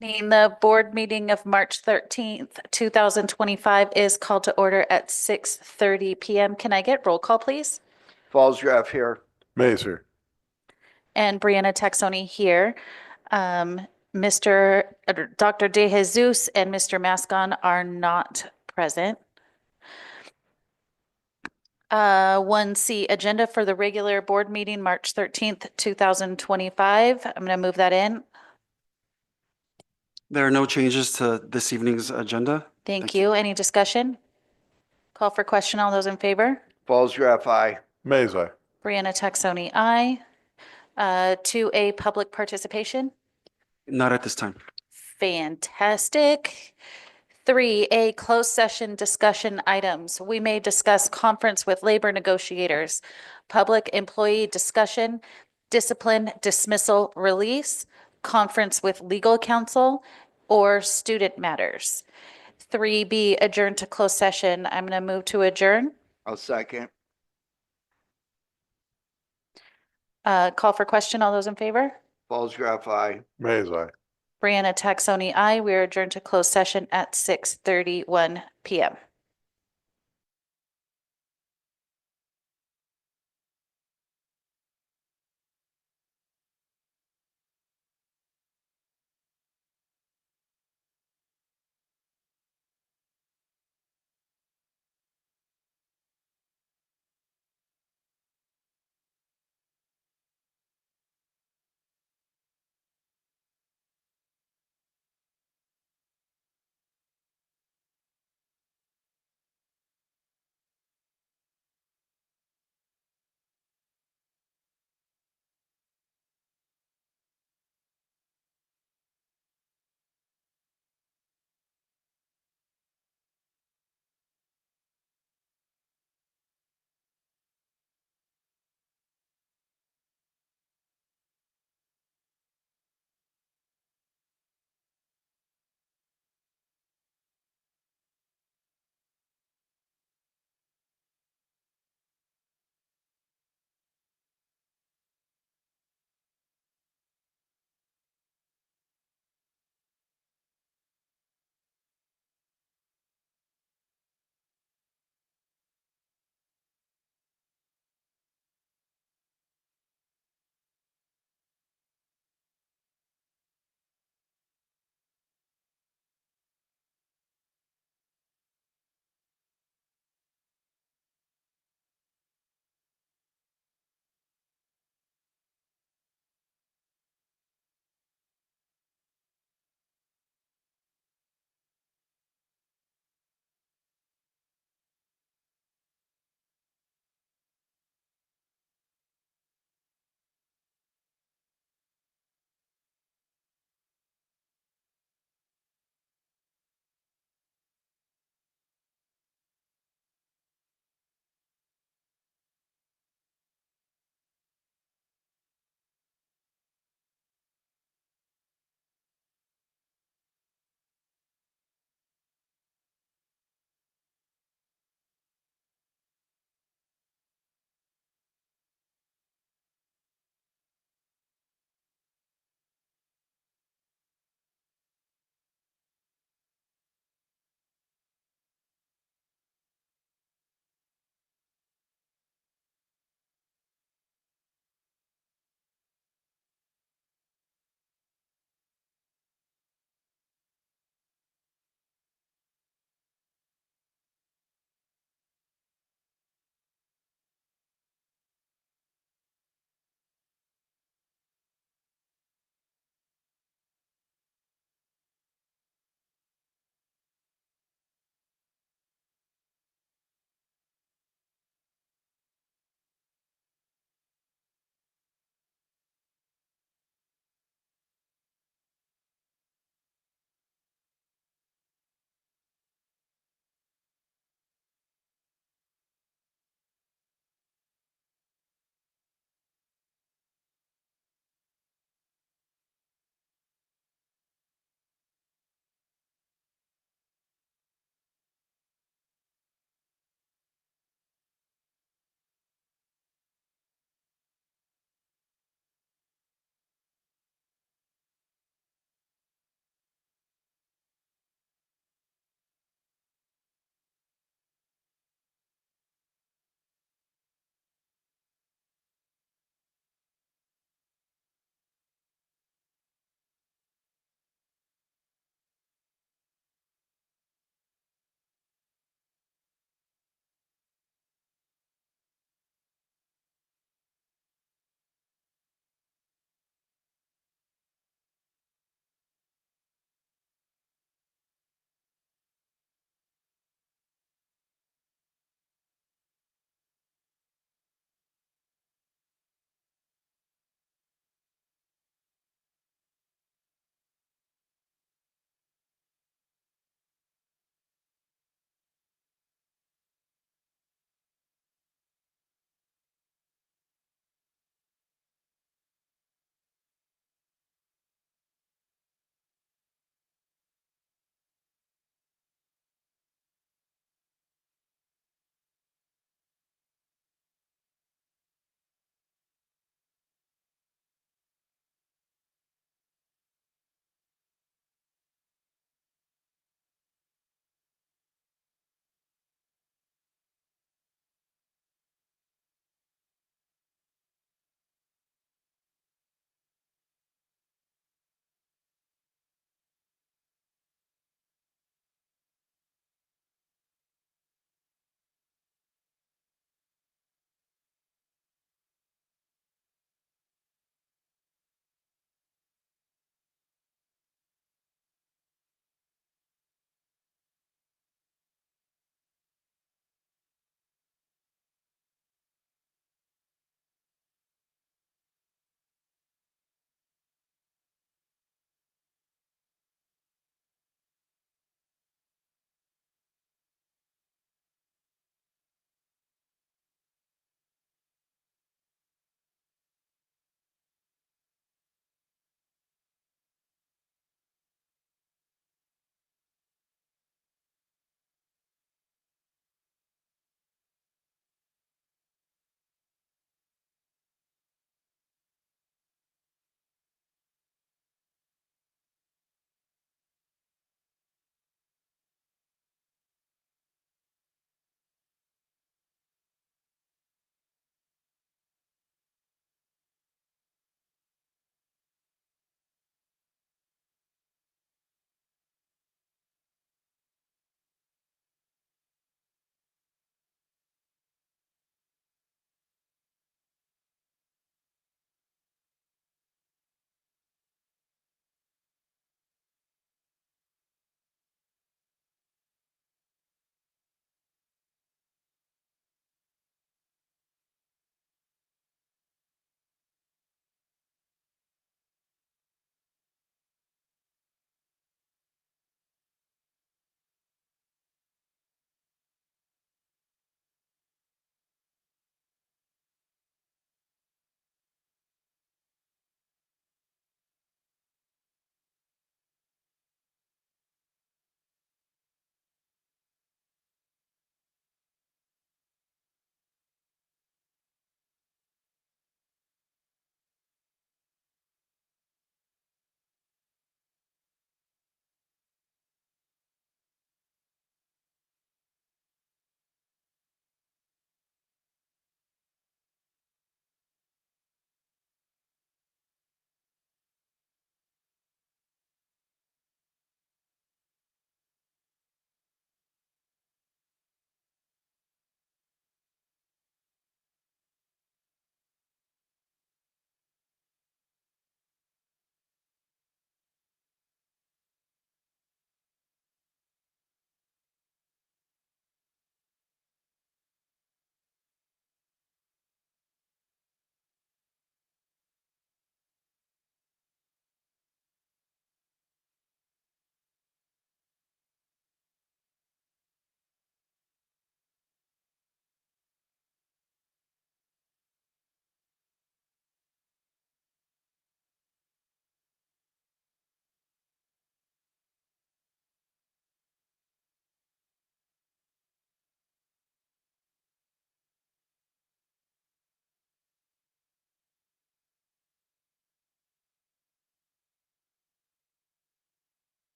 The board meeting of March 13th, 2025 is called to order at 6:30 PM. Can I get roll call, please? Falls Graf here. Mazer. And Brianna Taxoni here. Dr. De Jesus and Mr. Mascon are not present. 1C, agenda for the regular board meeting, March 13th, 2025. I'm going to move that in. There are no changes to this evening's agenda. Thank you. Any discussion? Call for question. All those in favor? Falls Graf, aye. Mazer. Brianna Taxoni, aye. 2A, public participation. Not at this time. Fantastic. 3A, closed session discussion items. We may discuss conference with labor negotiators, public employee discussion, discipline, dismissal, release, conference with legal counsel, or student matters. 3B, adjourn to closed session. I'm going to move to adjourn. I'll second. Call for question. All those in favor? Falls Graf, aye. Mazer. Brianna Taxoni, aye. We are adjourned to closed session at 6:31 PM.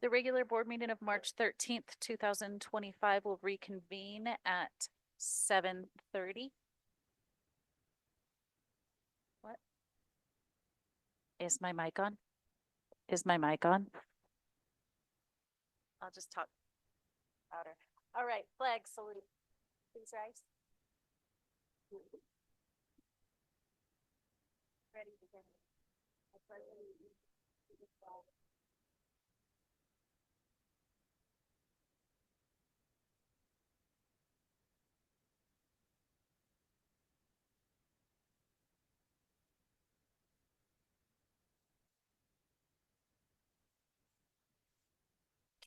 The regular board meeting of March 13th, 2025 will reconvene at 7:30. What? Is my mic on? Is my mic on? I'll just talk louder. All right, flag salute. Please rise. Ready to begin. I pledge allegiance to the flag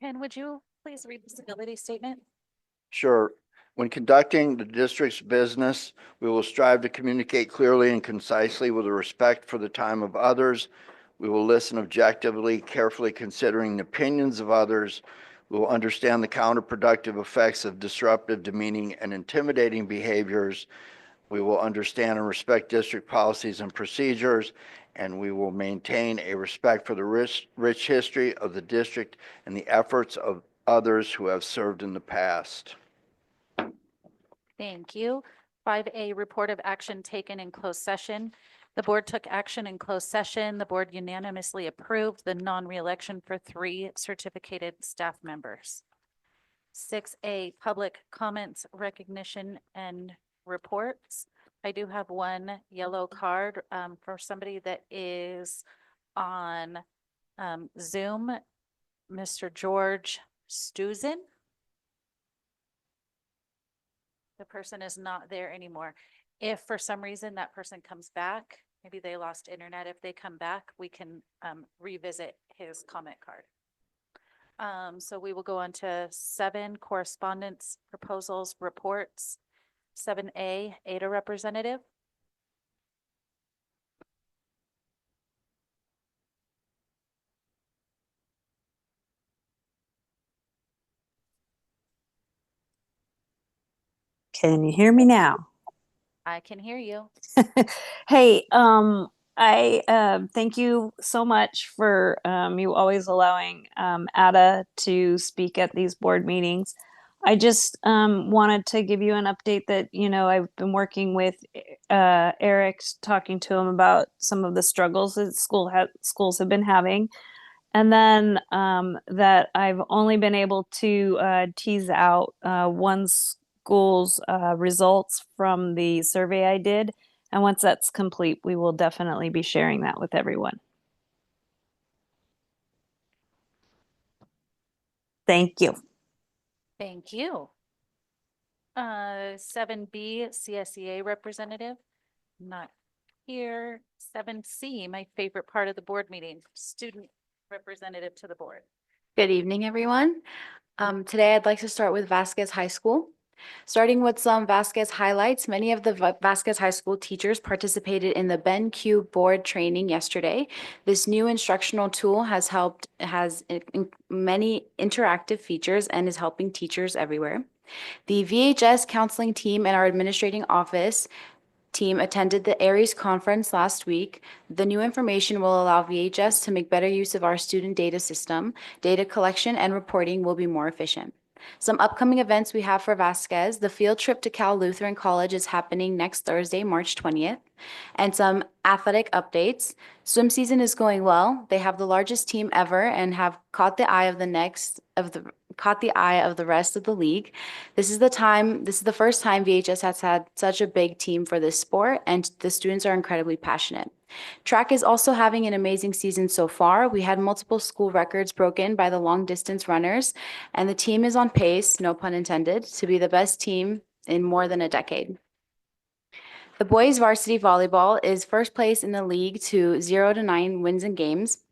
Ken, would you please read the civility statement? Sure. When conducting the district's business, we will strive to communicate clearly and concisely with respect for the time of others. We will listen objectively, carefully considering the opinions of others. We will understand the counterproductive effects of disruptive, demeaning, and intimidating behaviors. We will understand and respect district policies and procedures, and we will maintain a respect for the rich history of the district and the efforts of others who have served in the past. Thank you. 5A, report of action taken in closed session. The board took action in closed session. The board unanimously approved the non-reelection for 3 certificated staff members. 6A, public comments, recognition, and reports. I do have one yellow card for somebody that is on Zoom, Mr. George Stuzen. The person is not there anymore. If for some reason that person comes back, maybe they lost internet, if they come back, we can revisit his comment card. So we will go on to 7, correspondence, proposals, reports. 7A, Ada representative. Can you hear me now? I can hear you. Hey, I thank you so much for you always allowing Ada to speak at these board meetings. I just wanted to give you an update that, you know, I've been working with Eric, talking to him about some of the struggles that schools have been having. And then that I've only been able to tease out one school's results from the survey I did. And once that's complete, we will definitely be sharing that with everyone. Thank you. Thank you. 7B, CSEA representative, not here. 7C, my favorite part of the board meeting, student representative to the board. Good evening, everyone. Today I'd like to start with Vasquez High School. Starting with some Vasquez highlights, many of the Vasquez High School teachers participated in the BenQ board training yesterday. This new instructional tool has many interactive features and is helping teachers everywhere. The VHS counseling team and our administrating office team attended the Aries conference last week. The new information will allow VHS to make better use of our student data system. Data collection and reporting will be more efficient. Some upcoming events we have for Vasquez. The field trip to Cal Lutheran College is happening next Thursday, March 20th. And some athletic updates. Swim season is going well. They have the largest team ever and have caught the eye of the rest of the league. This is the first time VHS has had such a big team for this sport, and the students are incredibly passionate. Track is also having an amazing season so far. We had multiple school records broken by the long distance runners, and the team is on pace, no pun intended, to be the best team in more than a decade. The boys varsity volleyball is first place in the league to 0-9 wins and games.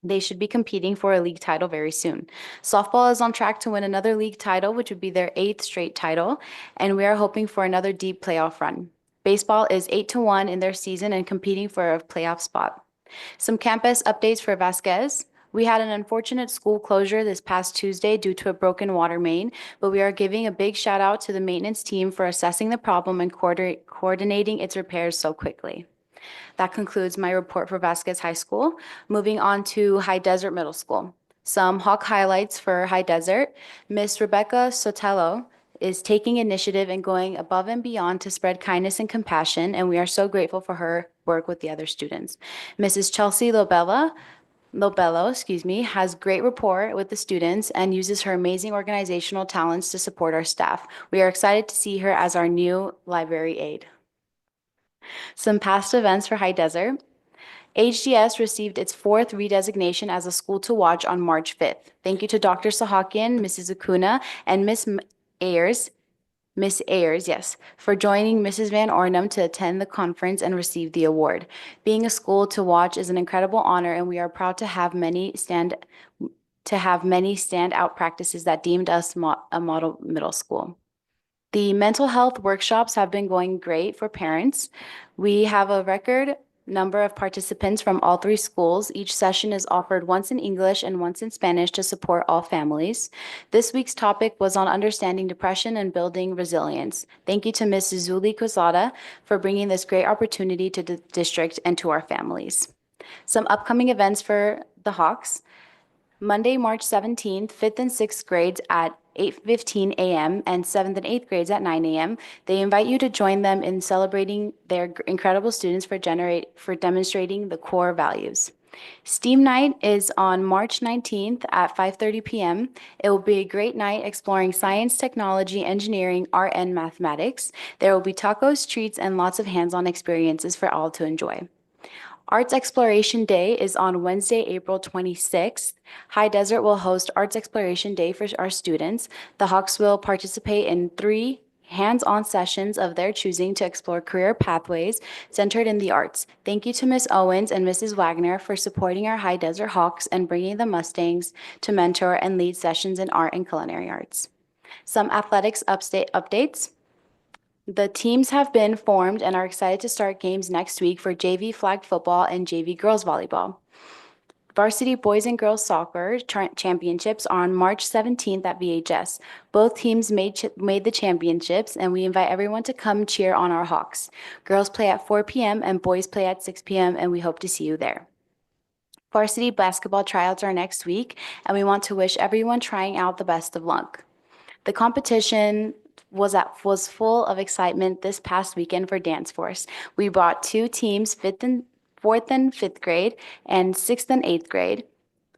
They should be competing for a league title very soon. Softball is on track to win another league title, which would be their 8th straight title, and we are hoping for another deep playoff run. Baseball is 8-1 in their season and competing for a playoff spot. Some campus updates for Vasquez. We had an unfortunate school closure this past Tuesday due to a broken water main, but we are giving a big shout out to the maintenance team for assessing the problem and coordinating its repairs so quickly. That concludes my report for Vasquez High School. Moving on to High Desert Middle School. Some Hawk highlights for High Desert. Miss Rebecca Sotelo is taking initiative and going above and beyond to spread kindness and compassion, and we are so grateful for her work with the other students. Mrs. Chelsea Lobello, has great rapport with the students and uses her amazing organizational talents to support our staff. We are excited to see her as our new library aide. Some past events for High Desert. HDS received its 4th redesignation as a school to watch on March 5th. Thank you to Dr. Sahakian, Mrs. Acuna, and Ayers, Miss Ayers, yes, for joining Mrs. Van Ornum to attend the conference and receive the award. Being a school to watch is an incredible honor, and we are proud to have many standout practices that deemed us a model middle school. The mental health workshops have been going great for parents. We have a record number of participants from all 3 schools. Each session is offered once in English and once in Spanish to support all families. This week's topic was on understanding depression and building resilience. Thank you to Ms. Zuli Kozada for bringing this great opportunity to the district and to our families. Some upcoming events for the Hawks. Monday, March 17th, 5th and 6th grades at 8:15 a.m. and 7th and 8th grades at 9 a.m. They invite you to join them in celebrating their incredible students for demonstrating the core values. STEAM night is on March 19th at 5:30 p.m. It will be a great night exploring science, technology, engineering, art, and mathematics. There will be tacos, treats, and lots of hands-on experiences for all to enjoy. Arts Exploration Day is on Wednesday, April 26th. High Desert will host Arts Exploration Day for our students. The Hawks will participate in 3 hands-on sessions of their choosing to explore career pathways centered in the arts. Thank you to Ms. Owens and Mrs. Wagner for supporting our High Desert Hawks and bringing the Mustangs to mentor and lead sessions in art and culinary arts. Some athletics updates. The teams have been formed and are excited to start games next week for JV flag football and JV girls volleyball. Varsity boys and girls soccer championships are on March 17th at VHS. Both teams made the championships, and we invite everyone to come cheer on our Hawks. Girls play at 4 p.m. and boys play at 6 p.m., and we hope to see you there. Varsity basketball tryouts are next week, and we want to wish everyone trying out the best of luck. The competition was full of excitement this past weekend for Dance Force. We brought 2 teams, 4th and 5th grade, and 6th and 8th grade.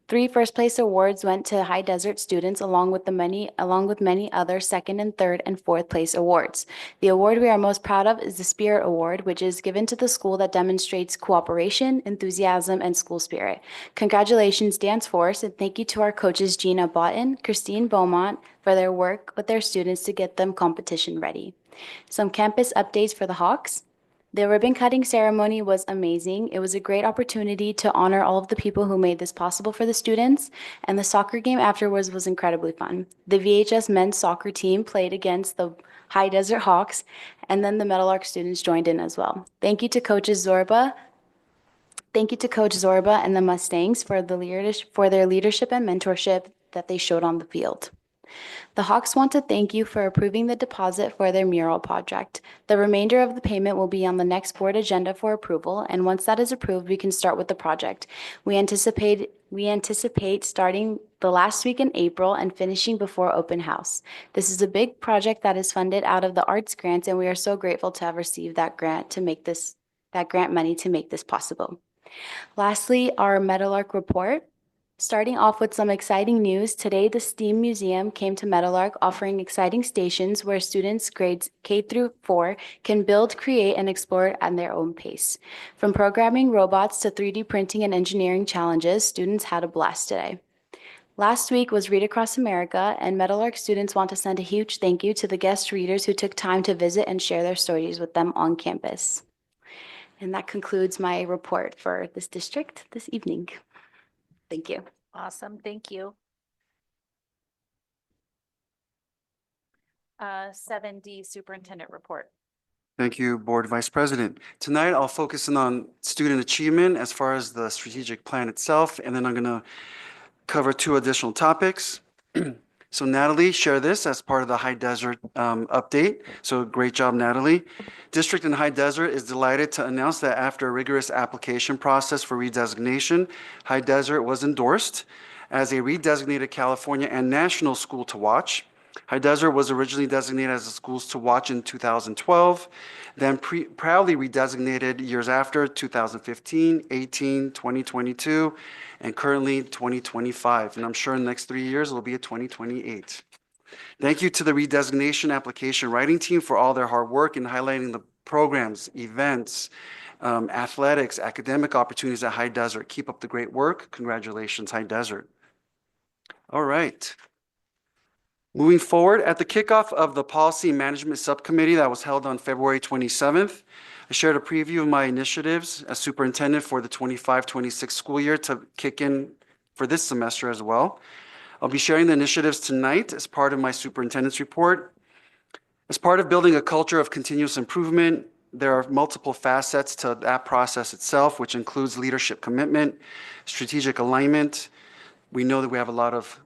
3 first-place awards went to High Desert students, along with many other 2nd and 3rd and 4th place awards. The award we are most proud of is the Spirit Award, which is given to the school that demonstrates cooperation, enthusiasm, and school spirit. Congratulations, Dance Force, and thank you to our coaches Gina Botten, Christine Beaumont, for their work with their students to get them competition ready. Some campus updates for the Hawks. The ribbon cutting ceremony was amazing. It was a great opportunity to honor all of the people who made this possible for the students, and the soccer game afterwards was incredibly fun. The VHS men's soccer team played against the High Desert Hawks, and then the Meadowlark students joined in as well. Thank you to Coach Zorba and the Mustangs for their leadership and mentorship that they showed on the field. The Hawks want to thank you for approving the deposit for their mural project. The remainder of the payment will be on the next board agenda for approval, and once that is approved, we can start with the project. We anticipate starting the last week in April and finishing before open house. This is a big project that is funded out of the arts grants, and we are so grateful to have received that grant money to make this possible. Lastly, our Meadowlark report. Starting off with some exciting news, today the STEAM Museum came to Meadowlark offering exciting stations where students grades K through 4 can build, create, and explore at their own pace. From programming robots to 3D printing and engineering challenges, students had a blast today. Last week was Read Across America, and Meadowlark students want to send a huge thank you to the guest readers who took time to visit and share their stories with them on campus. And that concludes my report for this district this evening. Thank you. Awesome, thank you. 7D Superintendent Report. Thank you, Board Vice President. Tonight, I'll focus in on student achievement as far as the strategic plan itself, and then I'm going to cover 2 additional topics. So Natalie shared this as part of the High Desert update. So great job, Natalie. District in High Desert is delighted to announce that after a rigorous application process for redesignation, High Desert was endorsed as a redesignated California and national school to watch. High Desert was originally designated as a schools to watch in 2012, then proudly redesignated years after 2015, 18, 2022, and currently 2025. And I'm sure in the next 3 years, it'll be a 2028. Thank you to the redesignation application writing team for all their hard work in highlighting the programs, events, athletics, academic opportunities at High Desert. Keep up the great work. Congratulations, High Desert. All right. Moving forward, at the kickoff of the Policy Management Subcommittee that was held on February 27th, I shared a preview of my initiatives as superintendent for the 25-26 school year to kick in for this semester as well. I'll be sharing the initiatives tonight as part of my superintendent's report. As part of building a culture of continuous improvement, there are multiple facets to that process itself, which includes leadership commitment, strategic alignment. We know that we have a lot of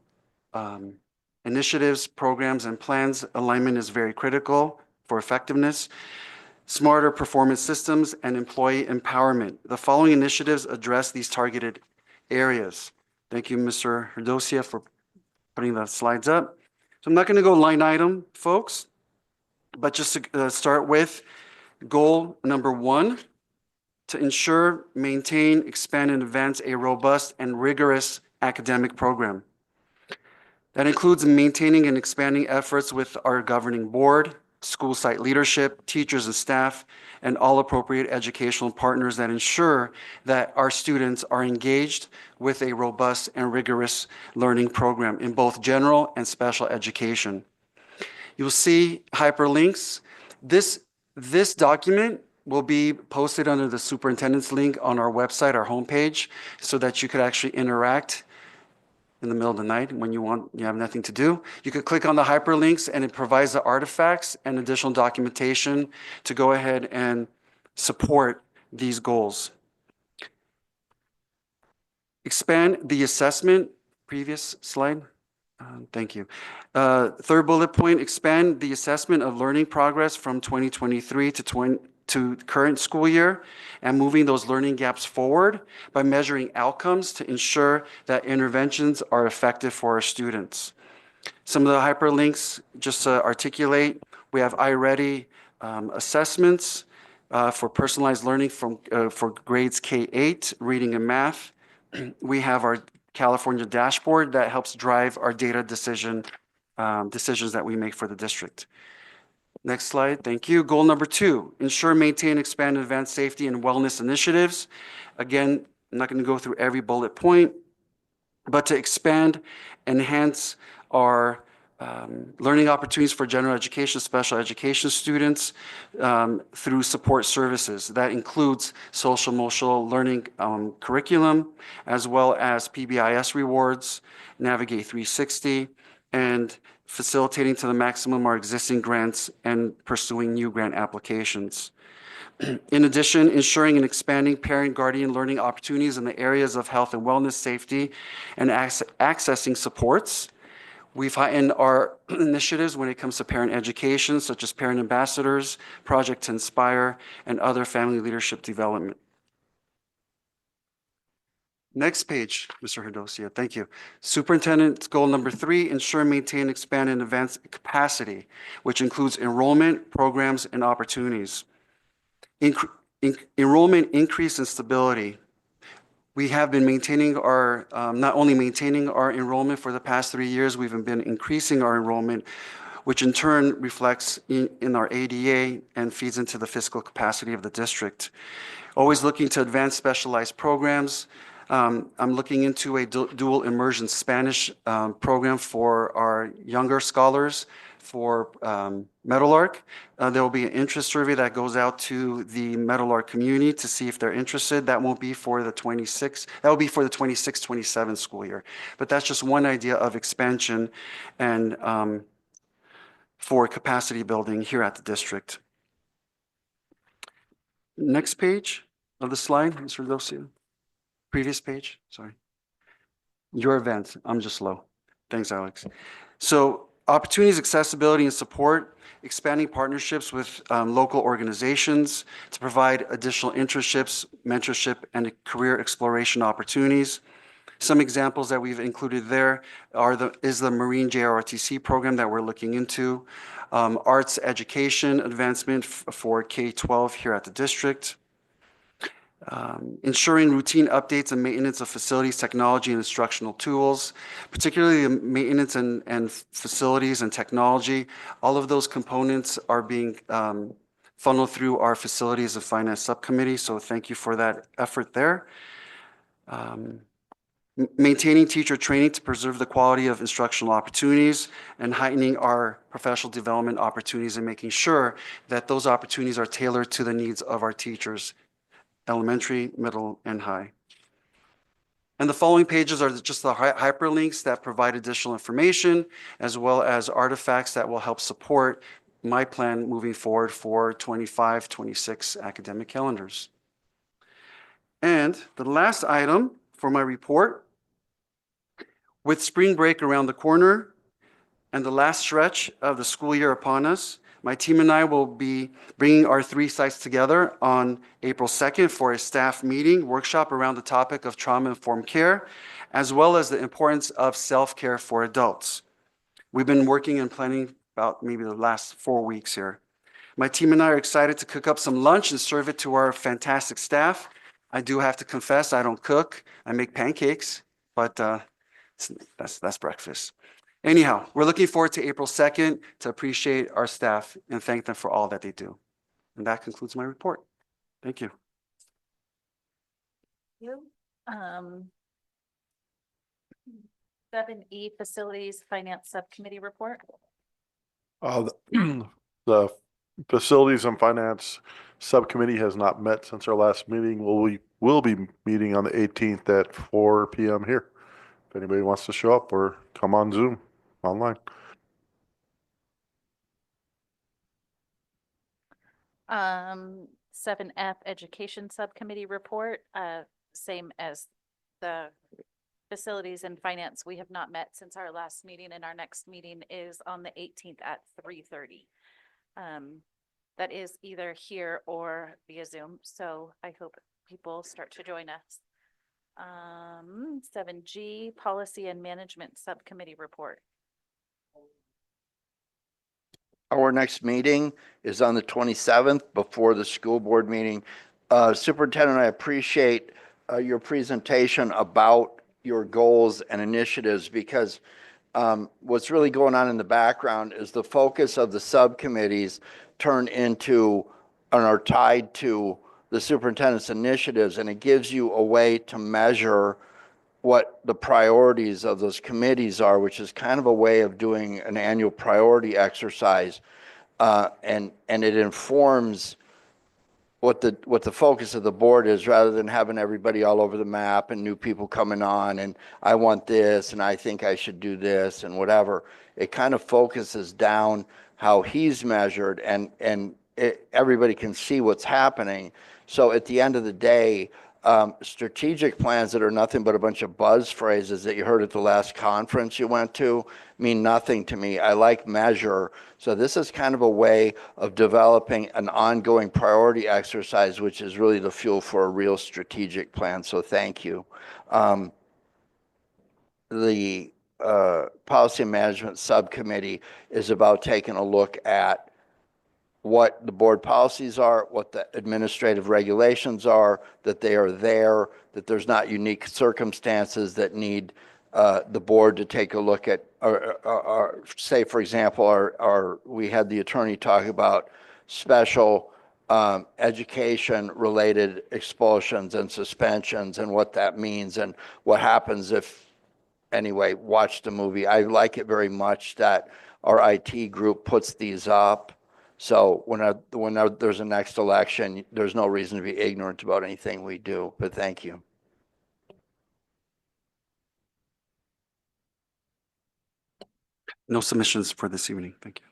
initiatives, programs, and plans. Alignment is very critical for effectiveness. Smarter performance systems and employee empowerment. The following initiatives address these targeted areas. Thank you, Mr. Herdosia, for putting the slides up. So I'm not going to go line item, folks, but just to start with goal number 1, to ensure, maintain, expand, and advance a robust and rigorous academic program. That includes maintaining and expanding efforts with our governing board, school site leadership, teachers and staff, and all appropriate educational partners that ensure that our students are engaged with a robust and rigorous learning program in both general and special education. You'll see hyperlinks. This document will be posted under the superintendent's link on our website, our homepage, so that you could actually interact in the middle of the night when you have nothing to do. You could click on the hyperlinks and it provides the artifacts and additional documentation to go ahead and support these goals. Expand the assessment. Previous slide. Thank you. Third bullet point, expand the assessment of learning progress from 2023 to current school year and moving those learning gaps forward by measuring outcomes to ensure that interventions are effective for our students. Some of the hyperlinks, just to articulate, we have iReady assessments for personalized learning for grades K-8, reading and math. We have our California dashboard that helps drive our data decisions that we make for the district. Next slide, thank you. Goal number 2, ensure, maintain, expand, and advance safety and wellness initiatives. Again, I'm not going to go through every bullet point, but to expand, enhance our learning opportunities for general education, special education students through support services. That includes social emotional learning curriculum, as well as PBIS rewards, Navigate 360, and facilitating to the maximum our existing grants and pursuing new grant applications. In addition, ensuring and expanding parent-guardian learning opportunities in the areas of health and wellness, safety, and accessing supports. We've heightened our initiatives when it comes to parent education, such as parent ambassadors, Project to Inspire, and other family leadership development. Next page, Mr. Herdosia, thank you. Superintendent's goal number 3, ensure, maintain, expand, and advance capacity, which includes enrollment, programs, and opportunities. Enrollment increase and stability. We have been maintaining our, not only maintaining our enrollment for the past 3 years, we've been increasing our enrollment, which in turn reflects in our ADA and feeds into the fiscal capacity of the district. Always looking to advance specialized programs. I'm looking into a dual immersion Spanish program for our younger scholars for Meadowlark. There will be an interest survey that goes out to the Meadowlark community to see if they're interested. That won't be for the 26, that will be for the 26-27 school year. But that's just one idea of expansion and for capacity building here at the district. Next page of the slide, Mr. Dosia. Previous page, sorry. Your event, I'm just slow. Thanks, Alex. So opportunities, accessibility, and support, expanding partnerships with local organizations to provide additional internships, mentorship, and career exploration opportunities. Some examples that we've included there is the Marine JROTC program that we're looking into, arts education advancement for K-12 here at the district, ensuring routine updates and maintenance of facilities, technology, and instructional tools, particularly the maintenance and facilities and technology. All of those components are being funneled through our Facilities and Finance Subcommittee, so thank you for that effort there. Maintaining teacher training to preserve the quality of instructional opportunities and heightening our professional development opportunities and making sure that those opportunities are tailored to the needs of our teachers, elementary, middle, and high. And the following pages are just the hyperlinks that provide additional information, as well as artifacts that will help support my plan moving forward for 25-26 academic calendars. And the last item for my report, with spring break around the corner and the last stretch of the school year upon us, my team and I will be bringing our 3 sites together on April 2nd for a staff meeting workshop around the topic of trauma-informed care, as well as the importance of self-care for adults. We've been working and planning about maybe the last 4 weeks here. My team and I are excited to cook up some lunch and serve it to our fantastic staff. I do have to confess, I don't cook. I make pancakes, but that's breakfast. Anyhow, we're looking forward to April 2nd to appreciate our staff and thank them for all that they do. And that concludes my report. Thank you. 7E Facilities Finance Subcommittee report. The Facilities and Finance Subcommittee has not met since our last meeting. We will be meeting on the 18th at 4 p.m. here. If anybody wants to show up or come on Zoom online. 7F Education Subcommittee report, same as the Facilities and Finance. We have not met since our last meeting, and our next meeting is on the 18th at 3:30. That is either here or via Zoom, so I hope people start to join us. 7G Policy and Management Subcommittee report. Our next meeting is on the 27th before the school board meeting. Superintendent, I appreciate your presentation about your goals and initiatives, because what's really going on in the background is the focus of the subcommittees turn into and are tied to the superintendent's initiatives, and it gives you a way to measure what the priorities of those committees are, which is kind of a way of doing an annual priority exercise. And it informs what the focus of the board is, rather than having everybody all over the map and new people coming on and I want this and I think I should do this and whatever. It kind of focuses down how he's measured, and everybody can see what's happening. So at the end of the day, strategic plans that are nothing but a bunch of buzz phrases that you heard at the last conference you went to mean nothing to me. I like measure. So this is kind of a way of developing an ongoing priority exercise, which is really the fuel for a real strategic plan. So thank you. The Policy and Management Subcommittee is about taking a look at what the board policies are, what the administrative regulations are, that they are there, that there's not unique circumstances that need the board to take a look at, or say, for example, we had the attorney talk about special education-related expulsions and suspensions and what that means and what happens if, anyway, watch the movie. I like it very much that our IT group puts these up. So when there's a next election, there's no reason to be ignorant about anything we do, but thank you. No submissions for this evening. Thank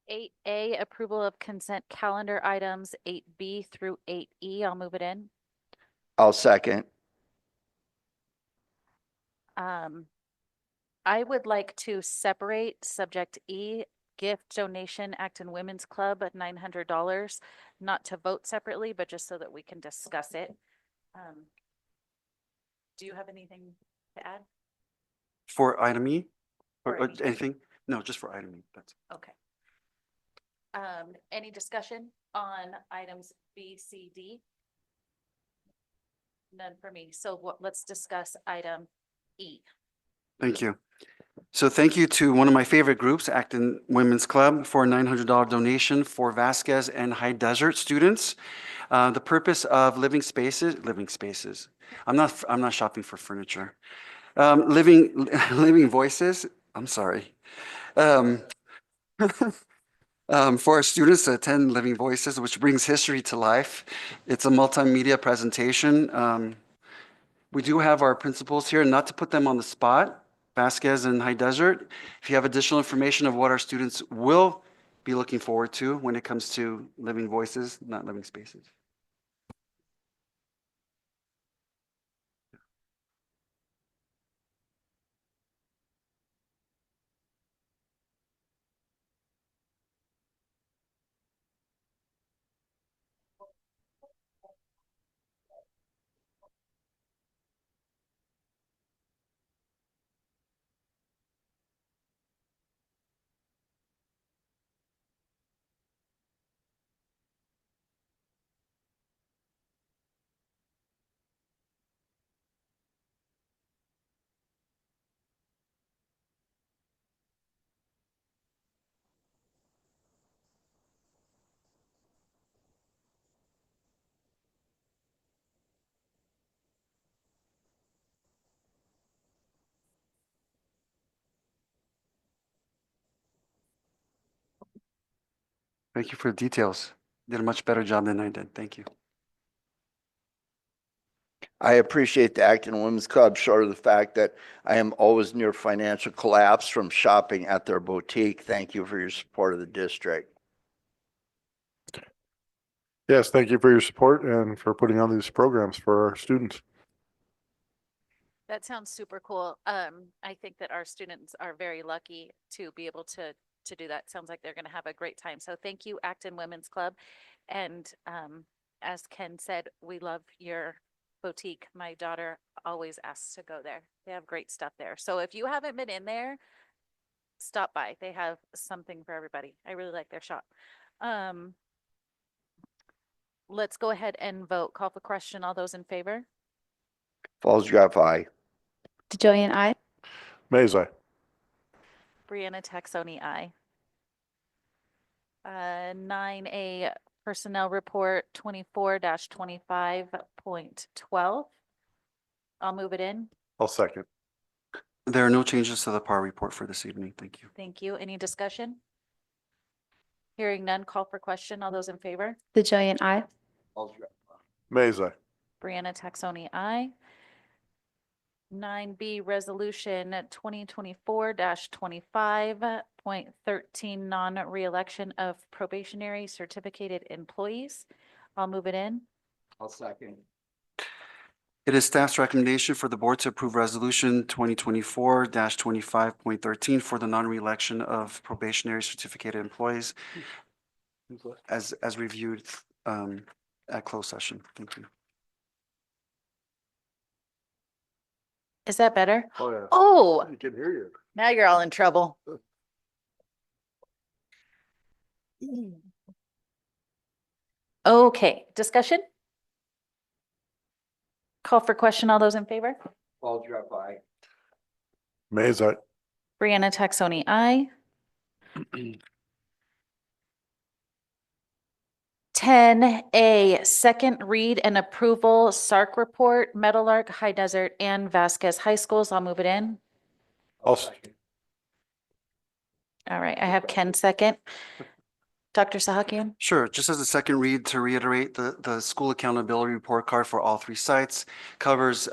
you. 8A Approval of Consent Calendar Items 8B through 8E. I'll move it in. I'll second. I would like to separate subject E gift donation, Acton Women's Club at $900, not to vote separately, but just so that we can discuss it. Do you have anything to add? For item E? For Or item E. anything? No, just for item E. That's Okay. Any discussion on items B, C, D? None for me. So let's discuss item E. Thank you. So thank you to one of my favorite groups, Acton Women's Club, for a $900 donation for Vasquez and High Desert students. The purpose of living spaces. I'm not shopping for furniture. Living voices. I'm sorry. For our students to attend Living Voices, which brings history to life. It's a multimedia presentation. We do have our principals here, not to put them on the spot, Vasquez and High Desert. If you have additional information of what our students will be looking forward to when it comes to Living Voices, not Living Spaces. Thank you for the details. Did a much better job than I did. Thank you. I appreciate the Acton Women's Club, short of the fact that I am always near financial collapse from shopping at their boutique. Thank you for your support of the district. Yes, thank you for your support and for putting on these programs for our students. That sounds super cool. I think that our students are very lucky to be able to do that. Sounds like they're going to have a great time. So thank you, Acton Women's Club. And as Ken said, we love your boutique. My daughter always asks to go there. They have great stuff there. So if you haven't been in there, stop by. They have something for everybody. I really like their shop. Let's go ahead and vote. Call for question. All those in favor? Falls Drive, aye. DeJillian, I. Mays, aye. Brianna Taxoni, aye. 9A Personnel Report 24-25.12. I'll move it in. I'll second. There are no changes to the PAR report for this evening. Thank you. Thank you. Any discussion? Hearing none, call for question. All those in favor? DeJillian, I. Falls Drive, Mays, aye. Brianna Taxoni, aye. 9B Resolution 2024-25.13 non-reelection of probationary certificated employees. I'll move it in. I'll second. It is staff's recommendation for the board to approve resolution 2024-25.13 for the non-reelection of probationary certificated employees as reviewed at closed session. Thank you. Is that better? Oh, yeah. Oh, I can hear you. now you're all in trouble. Okay, discussion? Call for question. All those in favor? Falls Drive, aye. Mays, aye. Brianna Taxoni, aye. 10A, second read and approval, SARC report, Meadowlark, High Desert, and Vasquez High Schools. I'll move it in. I'll second. All right, I have Ken second. Dr. Sahakian? Sure. Just as a second read to reiterate, the school accountability report card for all three sites covers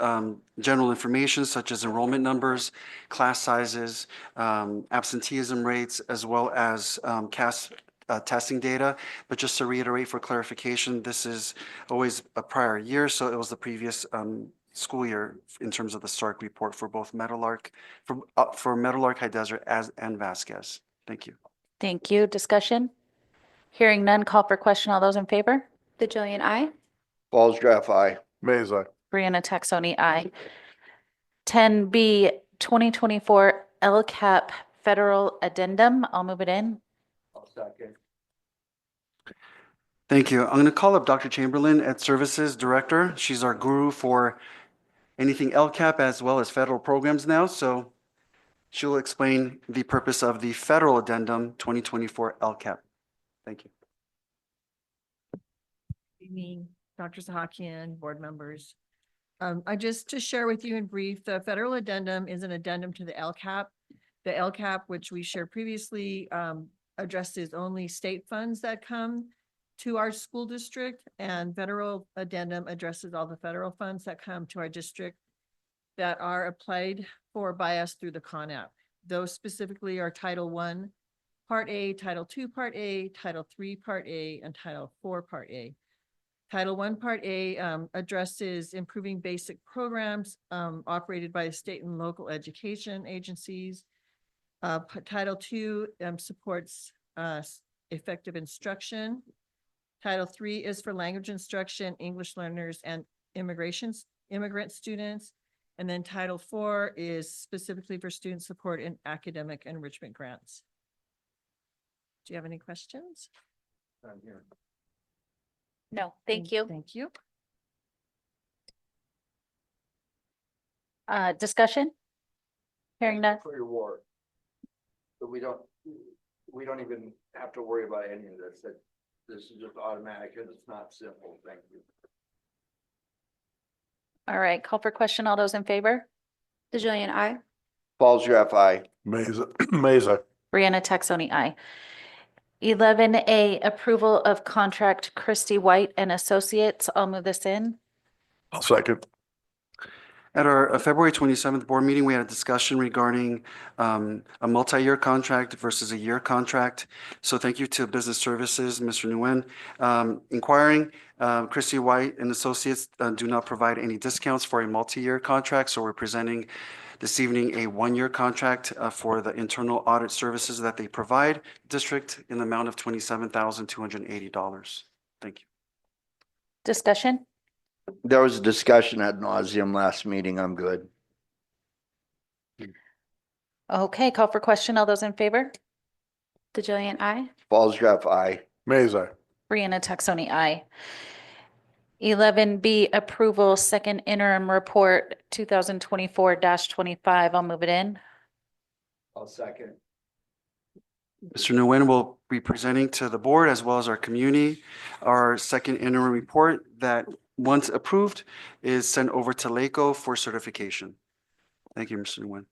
general information such as enrollment numbers, class sizes, absenteeism rates, as well as CAS testing data. But just to reiterate for clarification, this is always a prior year, so it was the previous school year in terms of the SARC report for both Meadowlark, for Meadowlark, High Desert, and Vasquez. Thank you. Thank you. Discussion? Hearing none, call for question. All those in favor? DeJillian, I. Falls Graph, aye. Mays, aye. Brianna Taxoni, aye. 10B, 2024 LCAP Federal Addendum. I'll move it in. I'll second. Thank you. I'm going to call up Dr. Chamberlain, Ed Services Director. She's our guru for anything LCAP as well as federal programs now. So she'll explain the purpose of the Federal Addendum 2024 LCAP. Thank you. Good evening, Dr. Sahakian, board members. To share with you in brief, the federal addendum is an addendum to the LCAP. The LCAP, which we shared previously, addresses only state funds that come to our school district, and federal addendum addresses all the federal funds that come to our district that are applied for by us through the CONAP. Those specifically are Title I, Part A, Title II, Part A, Title III, Part A, and Title IV, Part A. Title I, Part A addresses improving basic programs operated by state and local education agencies. Title II supports effective instruction. Title III is for language instruction, English learners, and immigrant students. And then Title IV is specifically for student support in academic enrichment grants. Do you have any questions? I'm here. No, thank you. Thank you. Discussion? Hearing none. For your ward. But we don't even have to worry about any of this, that this is just automatic and it's not simple. Thank you. All right, call for question. All those in favor? DeJillian, I. Falls Graph, aye. Mays, Mays, aye. Brianna Taxoni, aye. 11A, approval of contract Christy White and Associates. I'll move this in. I'll second. At our February 27th board meeting, we had a discussion regarding a multi-year contract versus a year contract. So thank you to Business Services, Mr. Nguyen. Inquiring, Christy White and Associates do not provide any discounts for a multi-year contract. So we're presenting this evening a one-year contract for the internal audit services that they provide district in the amount of $27,280. Thank you. Discussion? There was a discussion ad nauseum last meeting. I'm good. Okay, call for question. All those in favor? DeJillian, I. Falls Graph, aye. Mays, aye. Brianna Taxoni, aye. 11B, approval second interim report 2024-25. I'll move it in. I'll second. Mr. Nguyen will be presenting to the board as well as our community our second interim report that, once approved, is sent over to LACO for certification. Thank you, Mr. Nguyen.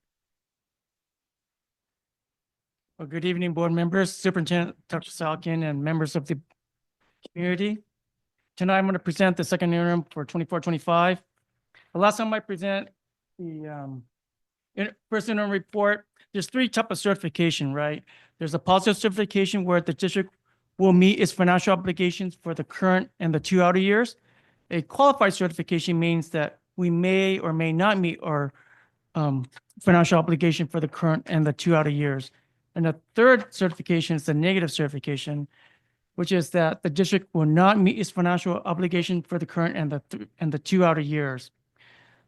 Well, good evening, board members, Superintendent Dr. Salkin, and members of the community. Tonight, I'm going to present the second interim for 24-25. The last time I present the first interim report, there's three types of certification, right? There's a positive certification where the district will meet its financial obligations for the current and the 2 outer years. A qualified certification means that we may or may not meet our financial obligation for the current and the 2 outer years. And the third certification is the negative certification, which is that the district will not meet its financial obligation for the current and the 2 outer years.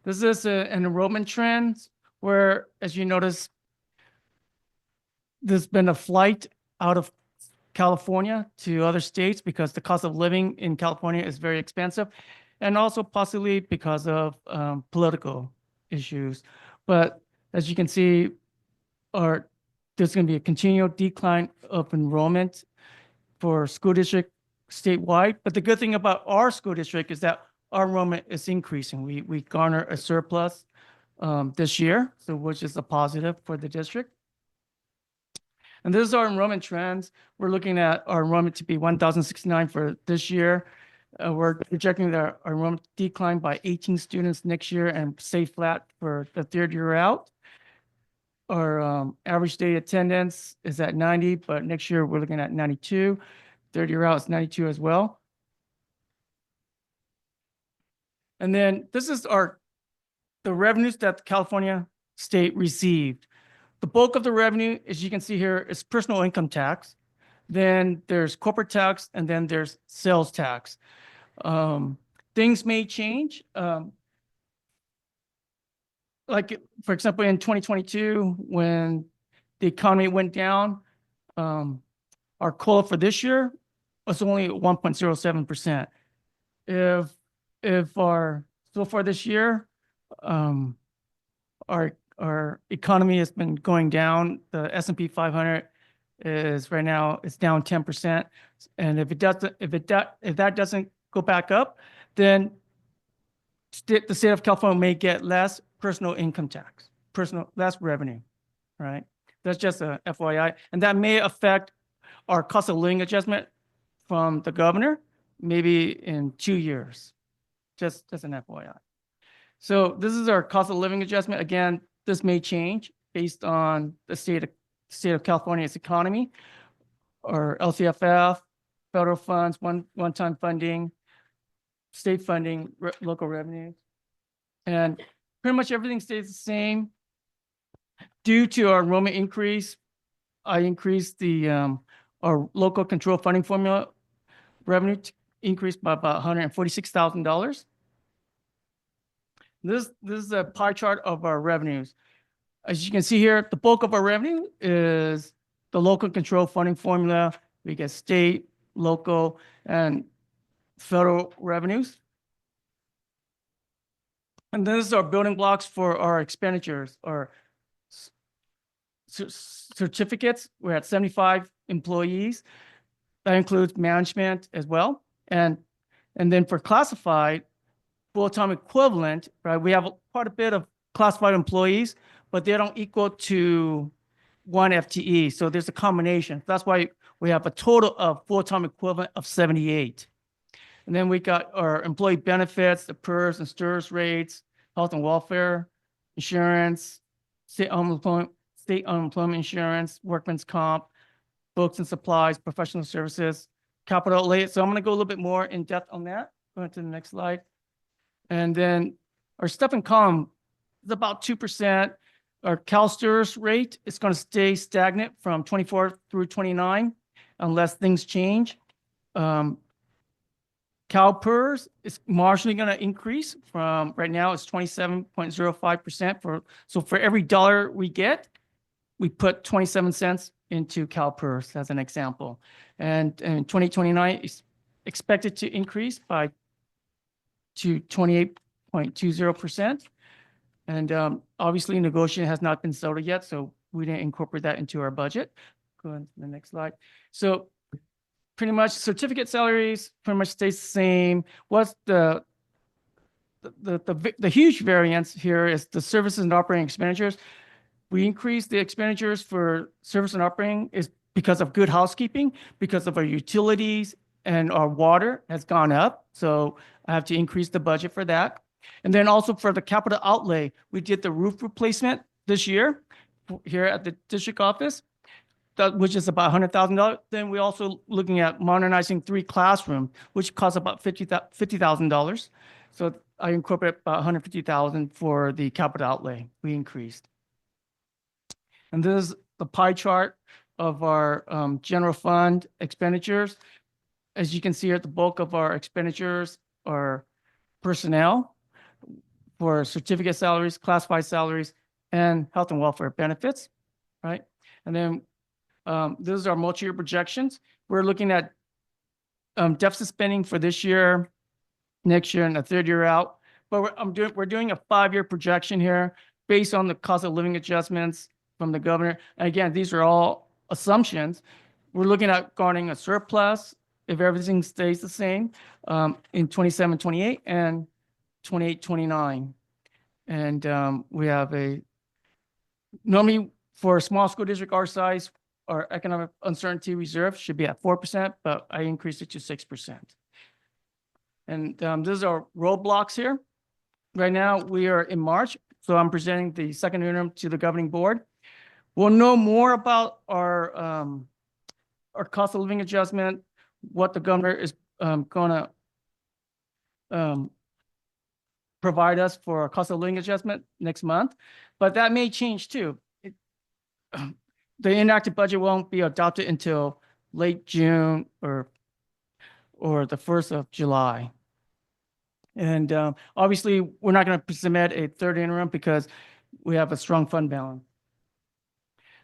This is an enrollment trend where, as you notice, there's been a flight out of California to other states because the cost of living in California is very expensive, and also possibly because of political issues. But as you can see, there's going to be a continual decline of enrollment for school district statewide. But the good thing about our school district is that our enrollment is increasing. We garner a surplus this year, so which is a positive for the district. And this is our enrollment trends. We're looking at our enrollment to be 1,069 for this year. We're projecting that our enrollment decline by 18 students next year and stay flat for the third year out. Our average day attendance is at 90, but next year we're looking at 92. Third year out is 92 as well. And then this is the revenues that California state received. the bulk of the revenue, as you can see here, is personal income tax. Then there's corporate tax, and then there's sales tax. Things may change. Like, for example, in 2022, when the economy went down, our COLA for this year was only 1.07%. If our, so far this year, our economy has been going down. The S&P 500 is right now, it's down 10%. And if that doesn't go back up, then the state of California may get less personal income tax, less revenue, right? That's just a FYI. And that may affect our cost of living adjustment from the governor, maybe in 2 years, just an FYI. So this is our cost of living adjustment. Again, this may change based on the state of California's economy, or LCFF, federal funds, one-time funding, state funding, local revenues. And pretty much everything stays the same. Due to our enrollment increase, I increased our local control funding formula revenue increased by about $146,000. This is a pie chart of our revenues. As you can see here, the bulk of our revenue is the local control funding formula. We get state, local, and federal revenues. And this is our building blocks for our expenditures, our certificates. We're at 75 employees. That includes management as well. And then for classified, full-time equivalent, right? We have quite a bit of classified employees, but they don't equal to 1 FTE. So there's a combination. That's why we have a total of full-time equivalent of 78. And then we got our employee benefits, the PERS and STIRS rates, health and welfare, insurance, state unemployment insurance, workman's comp, books and supplies, professional services, capital outlay. So I'm going to go a little bit more in depth on that. Go to the next slide. And then our step and column is about 2%. Our CalSTRS rate is going to stay stagnant from 24 through 29 unless things change. CalPERS is marginally going to increase from right now it's 27.05%. So for every dollar we get, we put 27 cents into CalPERS as an example. And in 2029 is expected to increase to 28.20%. And obviously negotiation has not been settled yet, so we didn't incorporate that into our budget. Go on to the next slide. So pretty much certificate salaries pretty much stays the same. What's the huge variance here is the services and operating expenditures. We increased the expenditures for service and operating is because of good housekeeping, because of our utilities and our water has gone up. So I have to increase the budget for that. And then also for the capital outlay, we did the roof replacement this year here at the district office, which is about $100,000. Then we're also looking at modernizing 3 classrooms, which costs about $50,000. So I incorporate about $150,000 for the capital outlay we increased. And this is the pie chart of our general fund expenditures. As you can see here, the bulk of our expenditures are personnel for certificate salaries, classified salaries, and health and welfare benefits, right? And then this is our multi-year projections. We're looking at deficit spending for this year, next year, and the 3rd year out. But we're doing a 5-year projection here based on the cost of living adjustments from the governor. And again, these are all assumptions. We're looking at garnering a surplus if everything stays the same in 27, 28 and 28, 29. And we have normally for a small school district our size, our economic uncertainty reserve should be at 4%, but I increased it to 6%. And this is our roadblocks here. Right now we are in March, so I'm presenting the second interim to the governing board. We'll know more about our cost of living adjustment, what the governor is going to provide us for a cost of living adjustment next month, but that may change too. the enacted budget won't be adopted until late June or the 1st of July. And obviously, we're not going to submit a third interim because we have a strong fund balance.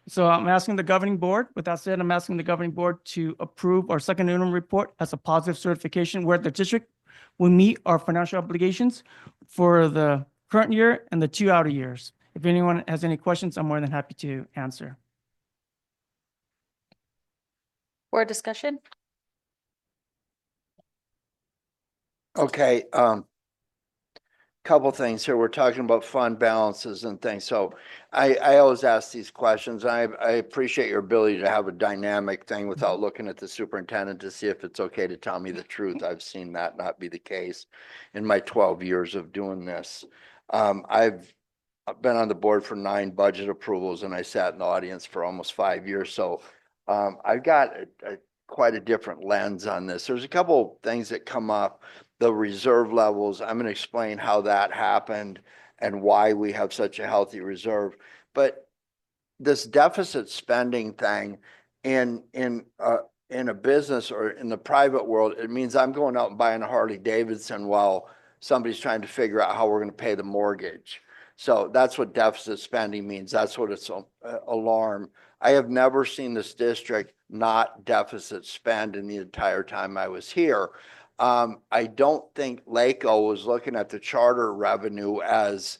So I'm asking the governing board, with that said, I'm asking the governing board to approve our second interim report as a positive certification where the district will meet our financial obligations for the current year and the 2 outer years. If anyone has any questions, I'm more than happy to answer. Board discussion? Okay, couple things here. We're talking about fund balances and things. So I always ask these questions. I appreciate your ability to have a dynamic thing without looking at the superintendent to see if it's okay to tell me the truth. I've seen that not be the case in my 12 years of doing this. I've been on the board for 9 budget approvals and I sat in the audience for almost 5 years. So I've got quite a different lens on this. There's a couple things that come up. The reserve levels, I'm going to explain how that happened and why we have such a healthy reserve. But this deficit spending thing in a business or in the private world, it means I'm going out and buying a Harley Davidson while somebody's trying to figure out how we're going to pay the mortgage. So that's what deficit spending means. That's what it's alarm. I have never seen this district not deficit spend in the entire time I was here. I don't think LACO was looking at the charter revenue as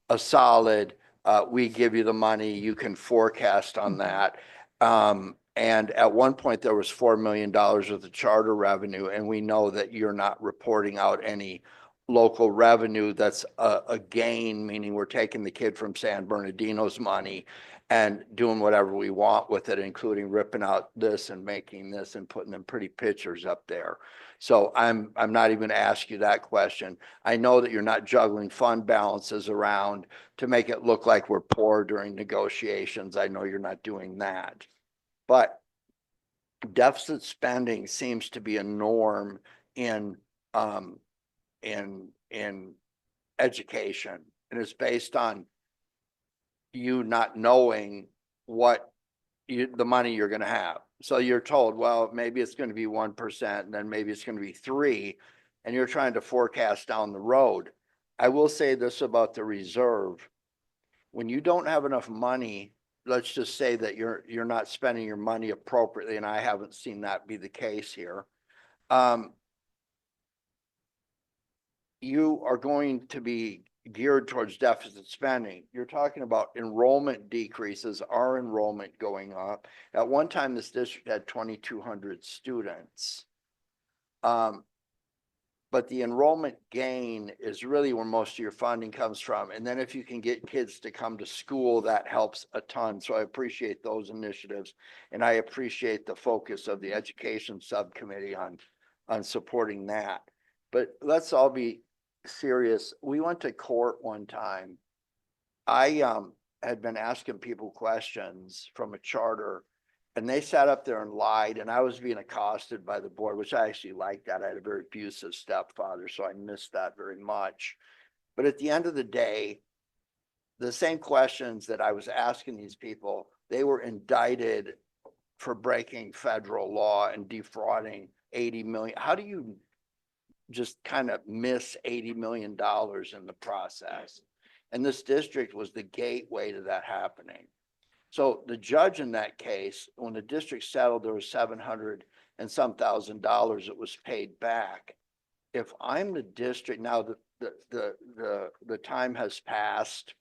a solid, we give you the money, you can forecast on that. And at one point there was $4 million worth of charter revenue, and we know that you're not reporting out any local revenue that's a gain, meaning we're taking the kid from San Bernardino's money and doing whatever we want with it, including ripping out this and making this and putting them pretty pictures up there. So I'm not even gonna ask you that question. I know that you're not juggling fund balances around to make it look like we're poor during negotiations. I know you're not doing that. But deficit spending seems to be a norm in education, and it's based on you not knowing what the money you're going to have. So you're told, well, maybe it's going to be 1%, and then maybe it's going to be 3%, and you're trying to forecast down the road. I will say this about the reserve. When you don't have enough money, let's just say that you're not spending your money appropriately, and I haven't seen that be the case here. You are going to be geared towards deficit spending. You're talking about enrollment decreases, our enrollment going up. At one time, this district had 2,200 students. But the enrollment gain is really where most of your funding comes from. And then if you can get kids to come to school, that helps a ton. So I appreciate those initiatives. And I appreciate the focus of the education subcommittee on supporting that. But let's all be serious. We went to court one time. I had been asking people questions from a charter, and they sat up there and lied, and I was being accosted by the board, which I actually liked that. I had a very abusive stepfather, so I missed that very much. But at the end of the day, the same questions that I was asking these people, they were indicted for breaking federal law and defrauding 80 million. How do you just kind of miss $80 million in the process? And this district was the gateway to that happening. So the judge in that case, when the district settled, there was $700 and some thousand that was paid back. If I'm the district now, the time has passed,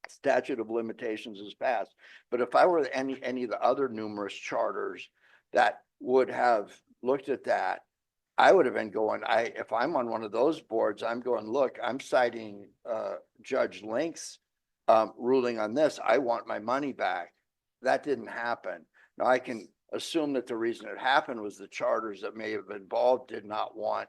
statute of limitations has passed. But if I were any of the other numerous charters that would have looked at that, I would have been going, if I'm on one of those boards, I'm going, look, I'm citing Judge Link's ruling on this. I want my money back. That didn't happen. Now I can assume that the reason it happened was the charters that may have been involved did not want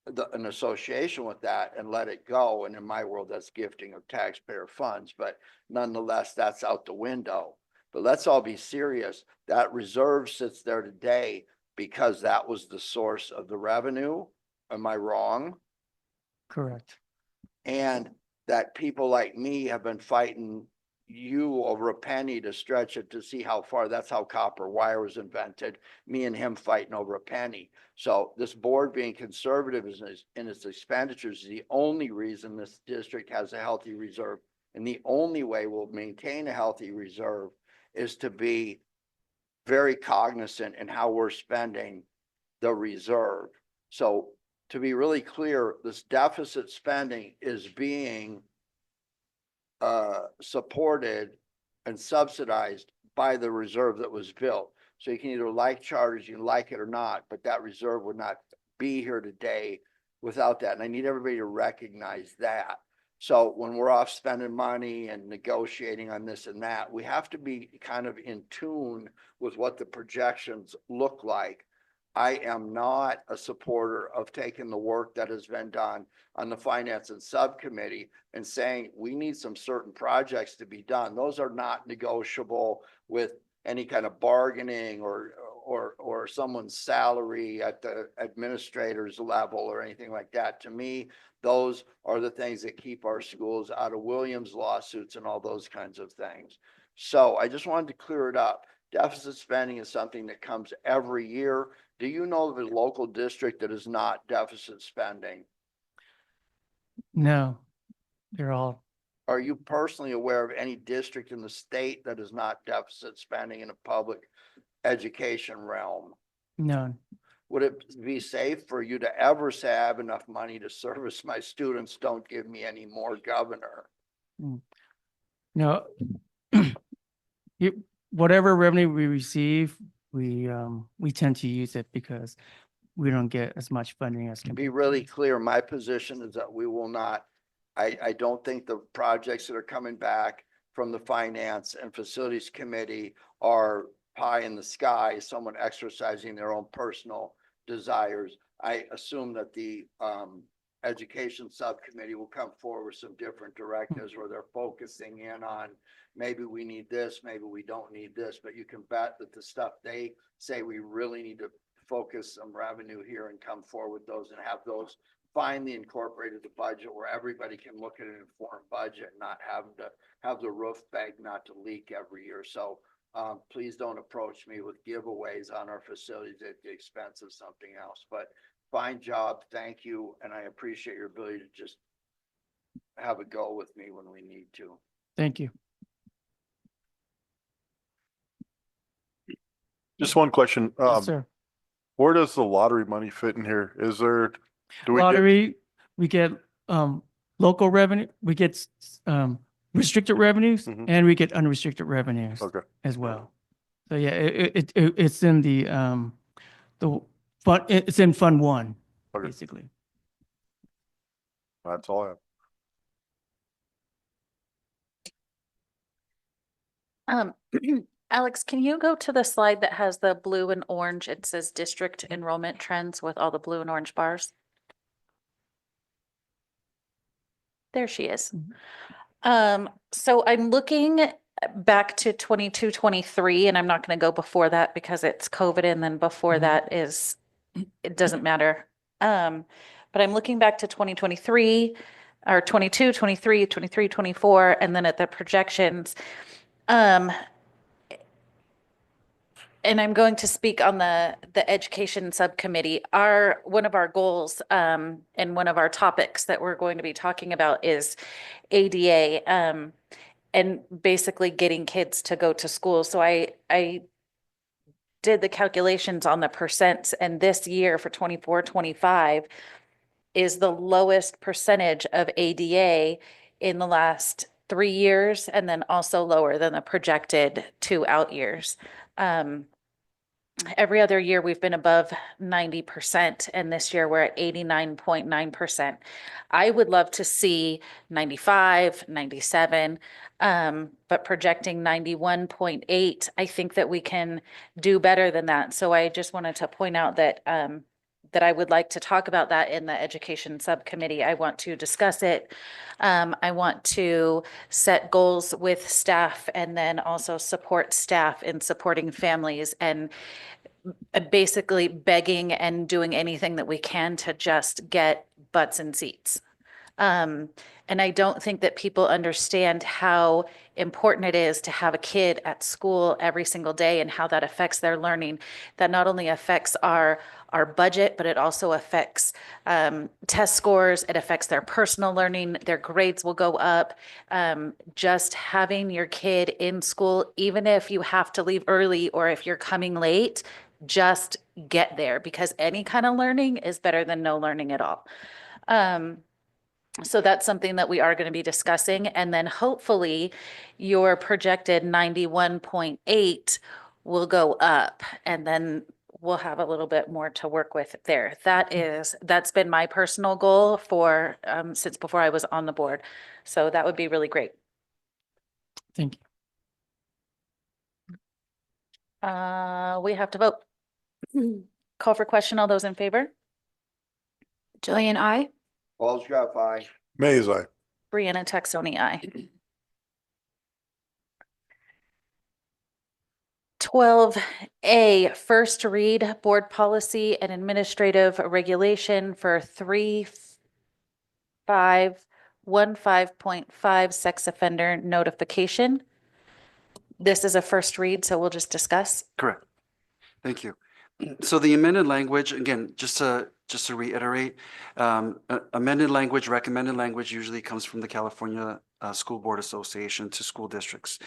an association with that and let it go. And in my world, that's gifting of taxpayer funds. But nonetheless, that's out the window. But let's all be serious. That reserve sits there today because that was the source of the revenue. Am I wrong? Correct. And that people like me have been fighting you over a penny to stretch it to see how far. That's how copper wire was invented. Me and him fighting over a penny. So this board being conservative in its expenditures is the only reason this district has a healthy reserve. And the only way we'll maintain a healthy reserve is to be very cognizant in how we're spending the reserve. So to be really clear, this deficit spending is being supported and subsidized by the reserve that was built. So you can either like charters, you like it or not, but that reserve would not be here today without that. And I need everybody to recognize that. So when we're off spending money and negotiating on this and that, we have to be kind of in tune with what the projections look like. I am not a supporter of taking the work that has been done on the finance and subcommittee and saying we need some certain projects to be done. Those are not negotiable with any kind of bargaining or someone's salary at the administrator's level or anything like that. To me, those are the things that keep our schools out of Williams lawsuits and all those kinds of things. So I just wanted to clear it up. Deficit spending is something that comes every year. Do you know of a local district that is not deficit spending? No, they're all, Are you personally aware of any district in the state that is not deficit spending in a public education realm? none. Would it be safe for you to ever say I have enough money to service my students? Don't give me any more, Governor. No. Whatever revenue we receive, we tend to use it because we don't get as much funding as To can be really clear, my position is that we will not, I don't think the projects that are coming back from the Finance and Facilities Committee are pie in the sky, someone exercising their own personal desires. I assume that the Education Subcommittee will come forward with some different directives where they're focusing in on maybe we need this, maybe we don't need this, but you can bet that the stuff they say we really need to focus some revenue here and come forward with those and have those finally incorporated the budget where everybody can look at an informed budget, not having to have the roof bag not to leak every year. So please don't approach me with giveaways on our facilities at the expense of something else, but fine job. Thank you. And I appreciate your ability to just have a go with me when we need to. Thank you. Just one question. Yes, sir. Where does the lottery money fit in here? Is there, do we get, Lottery, we get local revenue, we get restricted revenues, Mhm. and we get unrestricted revenues okay, as well. So yeah, it's in the fund, it's in Fund 1, Okay. basically. that's all I have. Alex, can you go to the slide that has the blue and orange? It says district enrollment trends with all the blue and orange bars. There she is. So I'm looking back to 22, 23, and I'm not going to go before that because it's COVID, and then before that is, it doesn't matter. But I'm looking back to 2023 or 22, 23, 23, 24, and then at the projections. And I'm going to speak on the education subcommittee. One of our goals and one of our topics that we're going to be talking about is ADA and basically getting kids to go to school. So I did the calculations on the percents, and this year for 24, 25 is the lowest percentage of ADA in the last 3 years, and then also lower than the projected 2 out years. Every other year we've been above 90%, and this year we're at 89.9%. I would love to see 95, 97, but projecting 91.8, I think that we can do better than that. So I just wanted to point out that I would like to talk about that in the education subcommittee. I want to discuss it. I want to set goals with staff and then also support staff in supporting families and basically begging and doing anything that we can to just get butts in seats. And I don't think that people understand how important it is to have a kid at school every single day and how that affects their learning. That not only affects our budget, but it also affects test scores. It affects their personal learning. Their grades will go up. Just having your kid in school, even if you have to leave early or if you're coming late, just get there because any kind of learning is better than no learning at all. So that's something that we are going to be discussing. And then hopefully your projected 91.8 will go up and then we'll have a little bit more to work with there. That's been my personal goal for, since before I was on the board. So that would be really great. Thank you. We have to vote. Call for question. All those in favor? Jillian, I. Walsgraf, aye. Mays, aye. Brianna Texoni, aye. 12A, first read board policy and administrative regulation for 3515.5 sex offender notification. This is a first read, so we'll just discuss. Correct. Thank you. So the amended language, again, just to reiterate, amended language, recommended language usually comes from the California School Board Association to school districts.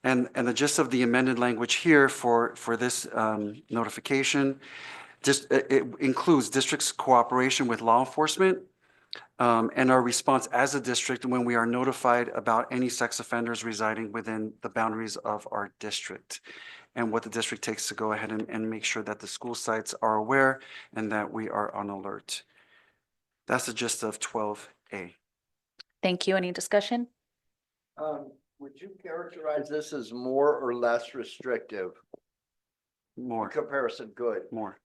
And the gist of the amended language here for this notification, just it includes district's cooperation with law enforcement and our response as a district when we are notified about any sex offenders residing within the boundaries of our district, and what the district takes to go ahead and make sure that the school sites are aware and that we are on alert. That's the gist of 12A. Thank you. Any discussion? Would you characterize this as more or less restrictive? More, Comparison, good. more.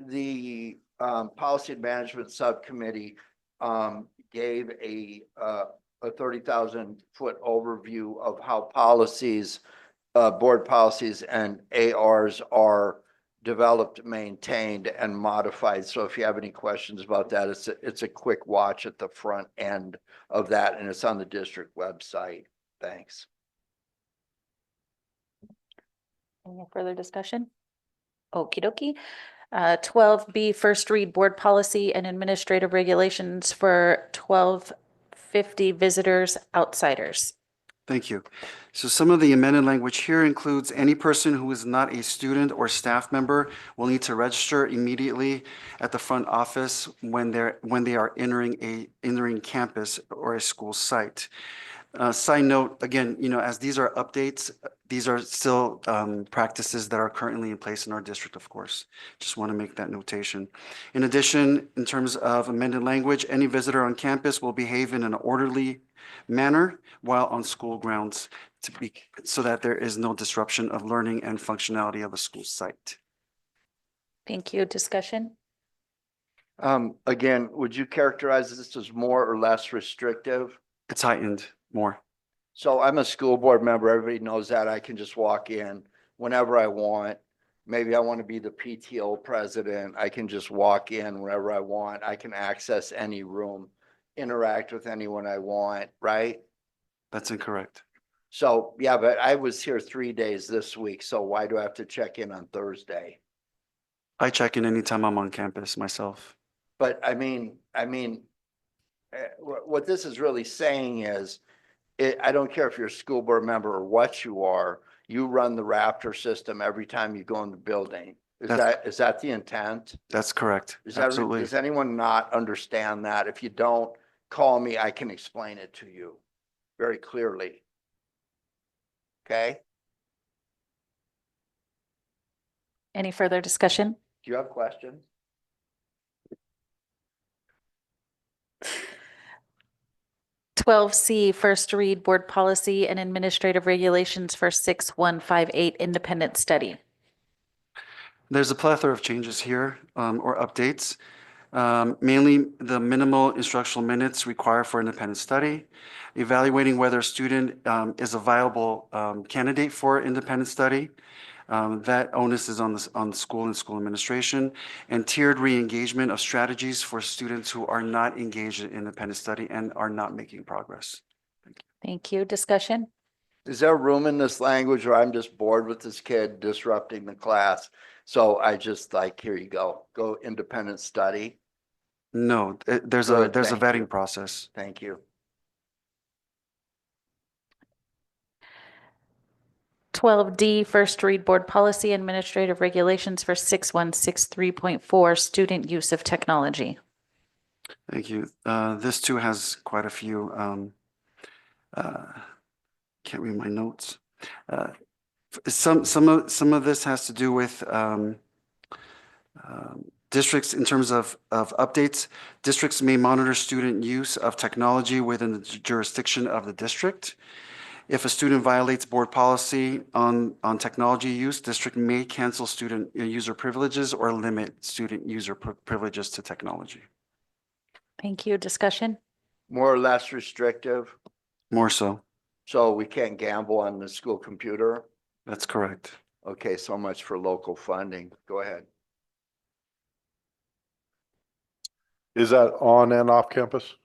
The Policy and Management Subcommittee gave a 30,000-foot overview of how policies, board policies and ARs are developed, maintained, and modified. So if you have any questions about that, it's a quick watch at the front end of that, and it's on the district website. Thanks. Any further discussion? Okie dokie. 12B, first read board policy and administrative regulations for 1250 visitors, outsiders. Thank you. So some of the amended language here includes any person who is not a student or staff member will need to register immediately at the front office when they are entering campus or a school site. Side note, again, as these are updates, these are still practices that are currently in place in our district, of course. Just want to make that notation. In addition, in terms of amended language, any visitor on campus will behave in an orderly manner while on school grounds so that there is no disruption of learning and functionality of a school site. Thank you. Discussion? Again, would you characterize this as more or less restrictive? It's heightened more. So I'm a school board member. Everybody knows that. I can just walk in whenever I want. Maybe I want to be the PTO president. I can just walk in whenever I want. I can access any room, interact with anyone I want, right? That's incorrect. So, yeah, but I was here 3 days this week. So why do I have to check in on Thursday? I check in anytime I'm on campus myself. But I mean, what this is really saying is, I don't care if you're a school board member or what you are, you run the Raptor system every time you go in the building. Is that the intent? That's correct. Absolutely. Does anyone not understand that? If you don't, call me, I can explain it to you very clearly. Okay? Any further discussion? Do you have questions? Twelve C, first read board policy and administrative regulations for 6158 independent study. There's a plethora of changes here or updates. Mainly the minimal instructional minutes required for independent study, evaluating whether a student is a viable candidate for independent study, That onus is on the school and school administration, and tiered re-engagement of strategies for students who are not engaged in independent study and are not making progress. Thank you. Discussion? Is there room in this language where I'm just bored with this kid disrupting the class? So I just like, here you go independent study. No, there's Good, a thank you. vetting process. Thank you. 12D, first read board policy administrative regulations for 6163.4, student use of technology. Thank you. This too has quite a few, can't read my notes. Some of this has to do with districts in terms of updates. Districts may monitor student use of technology within the jurisdiction of the district. If a student violates board policy on technology use, district may cancel student user privileges or limit student user privileges to technology. Thank you. Discussion? More or less restrictive. More so. So we can't gamble on the school computer. That's correct. Okay, so much for local funding. Go ahead. Is that on and off campus?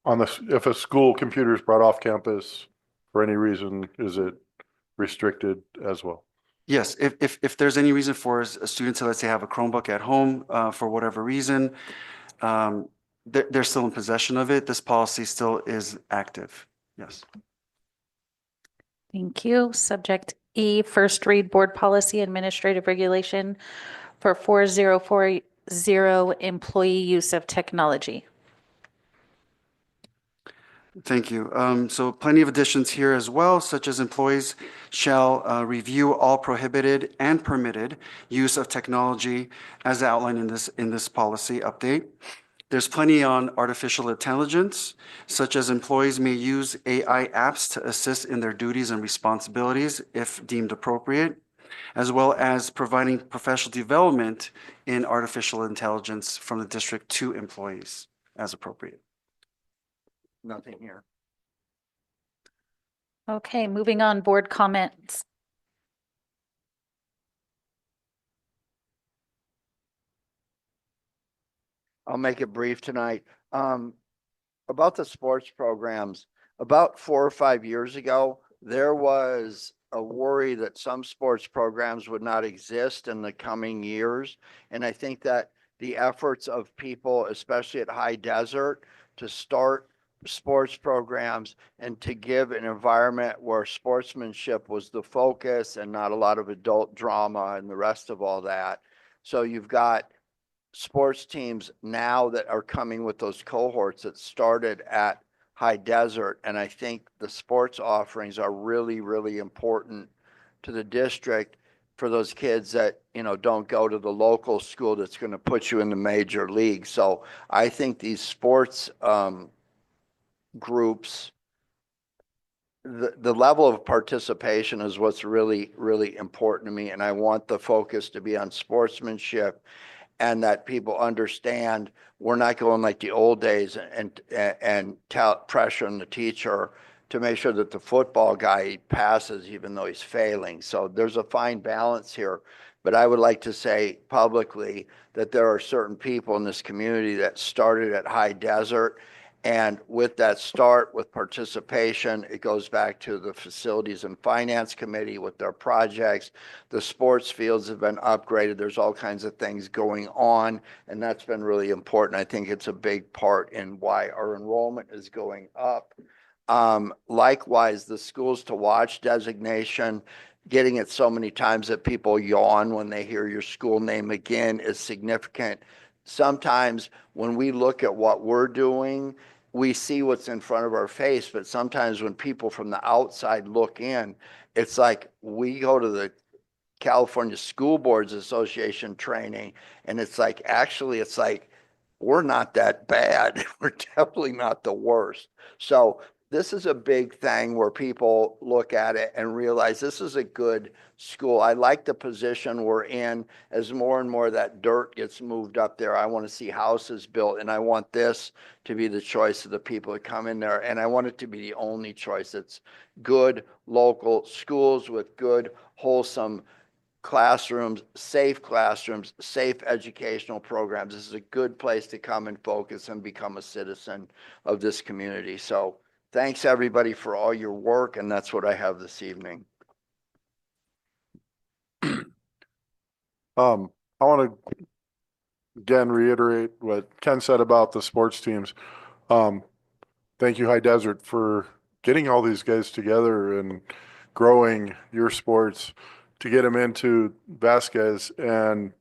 On the, if a school computer is brought off campus for any reason, is it restricted as well? Yes, if there's any reason for a student to, let's say, have a Chromebook at home for whatever reason, they're still in possession of it. This policy still is active. Yes. Thank you. Subject E, first read board policy administrative regulation for 4040, employee use of technology. Thank you. So plenty of additions here as well, such as employees shall review all prohibited and permitted use of technology as outlined in this policy update. There's plenty on artificial intelligence, such as employees may use AI apps to assist in their duties and responsibilities if deemed appropriate, as well as providing professional development in artificial intelligence from the district to employees as appropriate. Nothing here. Okay, moving on, board comments. I'll make it brief tonight. About the sports programs, about 4 or 5 years ago, there was a worry that some sports programs would not exist in the coming years. And I think that the efforts of people, especially at High Desert, to start sports programs and to give an environment where sportsmanship was the focus and not a lot of adult drama and the rest of all that. So you've got sports teams now that are coming with those cohorts that started at High Desert. And I think the sports offerings are really, really important to the district for those kids that, you know, don't go to the local school that's going to put you in the major league. So I think these sports groups, the level of participation is what's really, really important to me. And I want the focus to be on sportsmanship and that people understand we're not going like the old days and pressuring the teacher to make sure that the football guy passes even though he's failing. So there's a fine balance here. But I would like to say publicly that there are certain people in this community that started at High Desert. And with that start, with participation, it goes back to the Facilities and Finance Committee with their projects. The sports fields have been upgraded. There's all kinds of things going on, and that's been really important. I think it's a big part in why our enrollment is going up. Likewise, the schools to watch designation, getting it so many times that people yawn when they hear your school name again is significant. Sometimes when we look at what we're doing, we see what's in front of our face, but sometimes when people from the outside look in, it's like we go to the California School Boards Association training, and it's like, actually, it's like, we're not that bad. We're definitely not the worst. So this is a big thing where people look at it and realize this is a good school. I like the position we're in. As more and more of that dirt gets moved up there, I want to see houses built, and I want this to be the choice of the people that come in there. And I want it to be the only choice. It's good local schools with good, wholesome classrooms, safe educational programs. This is a good place to come and focus and become a citizen of this community. So thanks everybody for all your work, and that's what I have this evening. I want to again reiterate what Ken said about the sports teams. Thank you, High Desert, for getting all these guys together and growing your sports to get them into Vasquez. And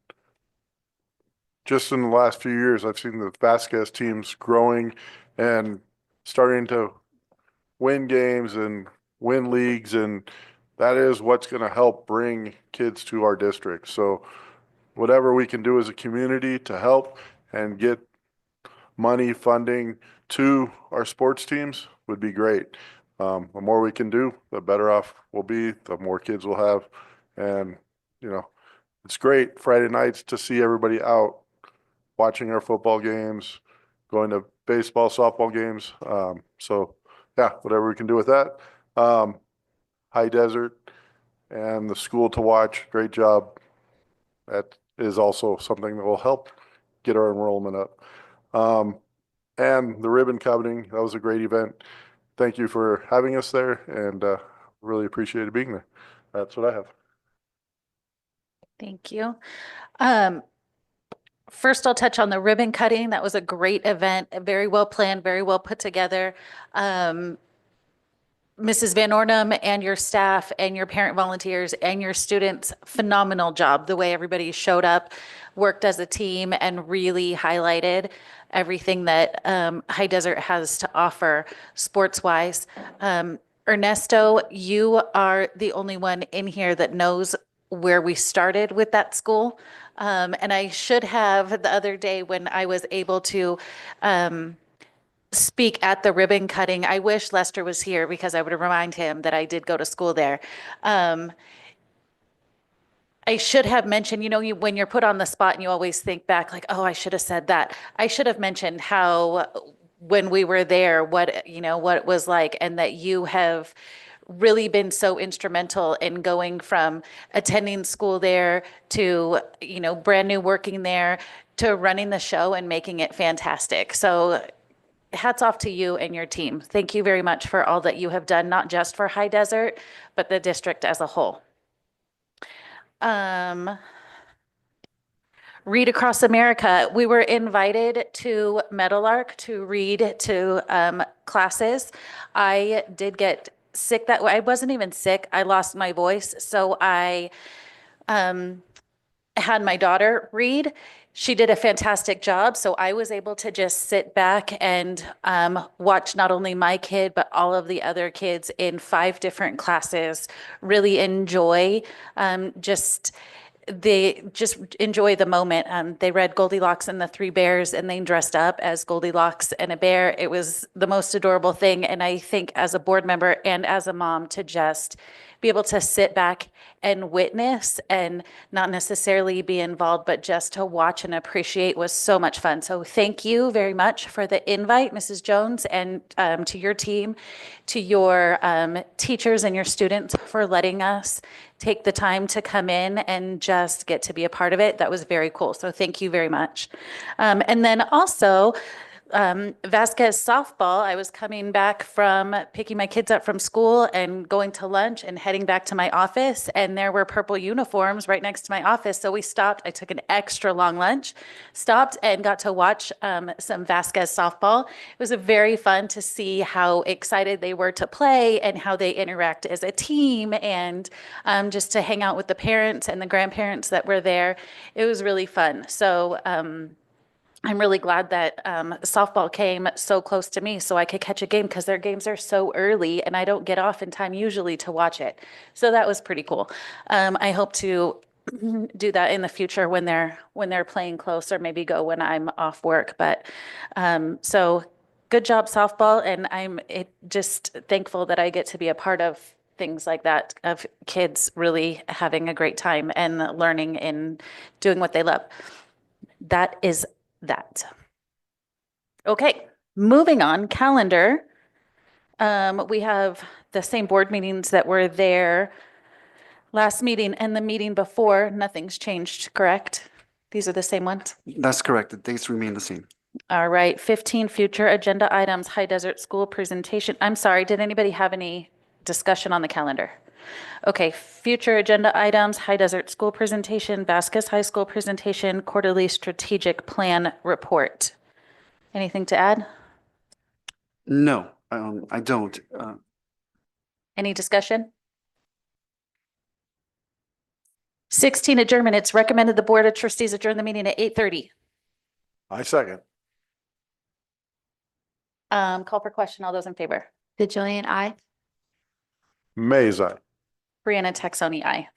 just in the last few years, I've seen the Vasquez teams growing and starting to win games and win leagues. And that is what's going to help bring kids to our district. So whatever we can do as a community to help and get money funding to our sports teams would be great. The more we can do, the better off we'll be, the more kids we'll have. And, you know, it's great Friday nights to see everybody out watching our football games, going to baseball, softball games. So yeah, whatever we can do with that. High Desert and the school to watch, great job. That is also something that will help get our enrollment up. And the ribbon cutting, that was a great event. Thank you for having us there, and really appreciated being there. That's what I have. Thank you. First, I'll touch on the ribbon cutting. That was a great event, very well planned, very well put together. Mrs. Van Ornum and your staff and your parent volunteers and your students, phenomenal job. The way everybody showed up, worked as a team, and really highlighted everything that High Desert has to offer sports-wise. Ernesto, you are the only one in here that knows where we started with that school. And I should have the other day when I was able to speak at the ribbon cutting. I wish Lester was here because I would remind him that I did go to school there. I should have mentioned, you know, when you're put on the spot and you always think back like, oh, I should have said that. I should have mentioned how when we were there, what, you know, what it was like, and that you have really been so instrumental in going from attending school there to, you know, brand new working there to running the show and making it fantastic. So hats off to you and your team. Thank you very much for all that you have done, not just for High Desert, but the district as a whole. Read Across America. We were invited to Meadowlark to read to classes. I did get sick that way. I wasn't even sick. I lost my voice. So I had my daughter read. She did a fantastic job. So I was able to just sit back and watch not only my kid, but all of the other kids in 5 different classes really enjoy they just enjoy the moment. They read Goldilocks and the Three Bears, and they dressed up as Goldilocks and a bear. It was the most adorable thing. And I think as a board member and as a mom, to just be able to sit back and witness and not necessarily be involved, but just to watch and appreciate was so much fun. So thank you very much for the invite, Mrs. Jones, and to your team, to your teachers and your students for letting us take the time to come in and just get to be a part of it. That was very cool. So thank you very much. And then also, Vasquez softball, I was coming back from picking my kids up from school and going to lunch and heading back to my office, and there were purple uniforms right next to my office. So we stopped. I took an extra long lunch, stopped and got to watch some Vasquez softball. It was very fun to see how excited they were to play and how they interact as a team, and just to hang out with the parents and the grandparents that were there. It was really fun. So I'm really glad that softball came so close to me so I could catch a game, because their games are so early and I don't get off in time usually to watch it. So that was pretty cool. I hope to do that in the future when they're playing close, or maybe go when I'm off work. But so good job softball, and I'm just thankful that I get to be a part of things like that, of kids really having a great time and learning and doing what they love. That is that. Okay, moving on, calendar. We have the same board meetings that were there Last meeting and the meeting before, nothing's changed, correct? These are the same ones? That's correct. The dates remain the same. All right, 15 future agenda items, High Desert School presentation. I'm sorry, did anybody have any discussion on the calendar? Okay, future agenda items, High Desert School presentation, Vasquez High School presentation, quarterly strategic plan report. Anything to add? No, I don't. Any discussion? 16 adjournment. It's recommended the Board of Trustees adjourn the meeting at 8:30. I second. Call for question. All those in favor? DeJillian, I. Mays, aye. Brianna Texoni, aye.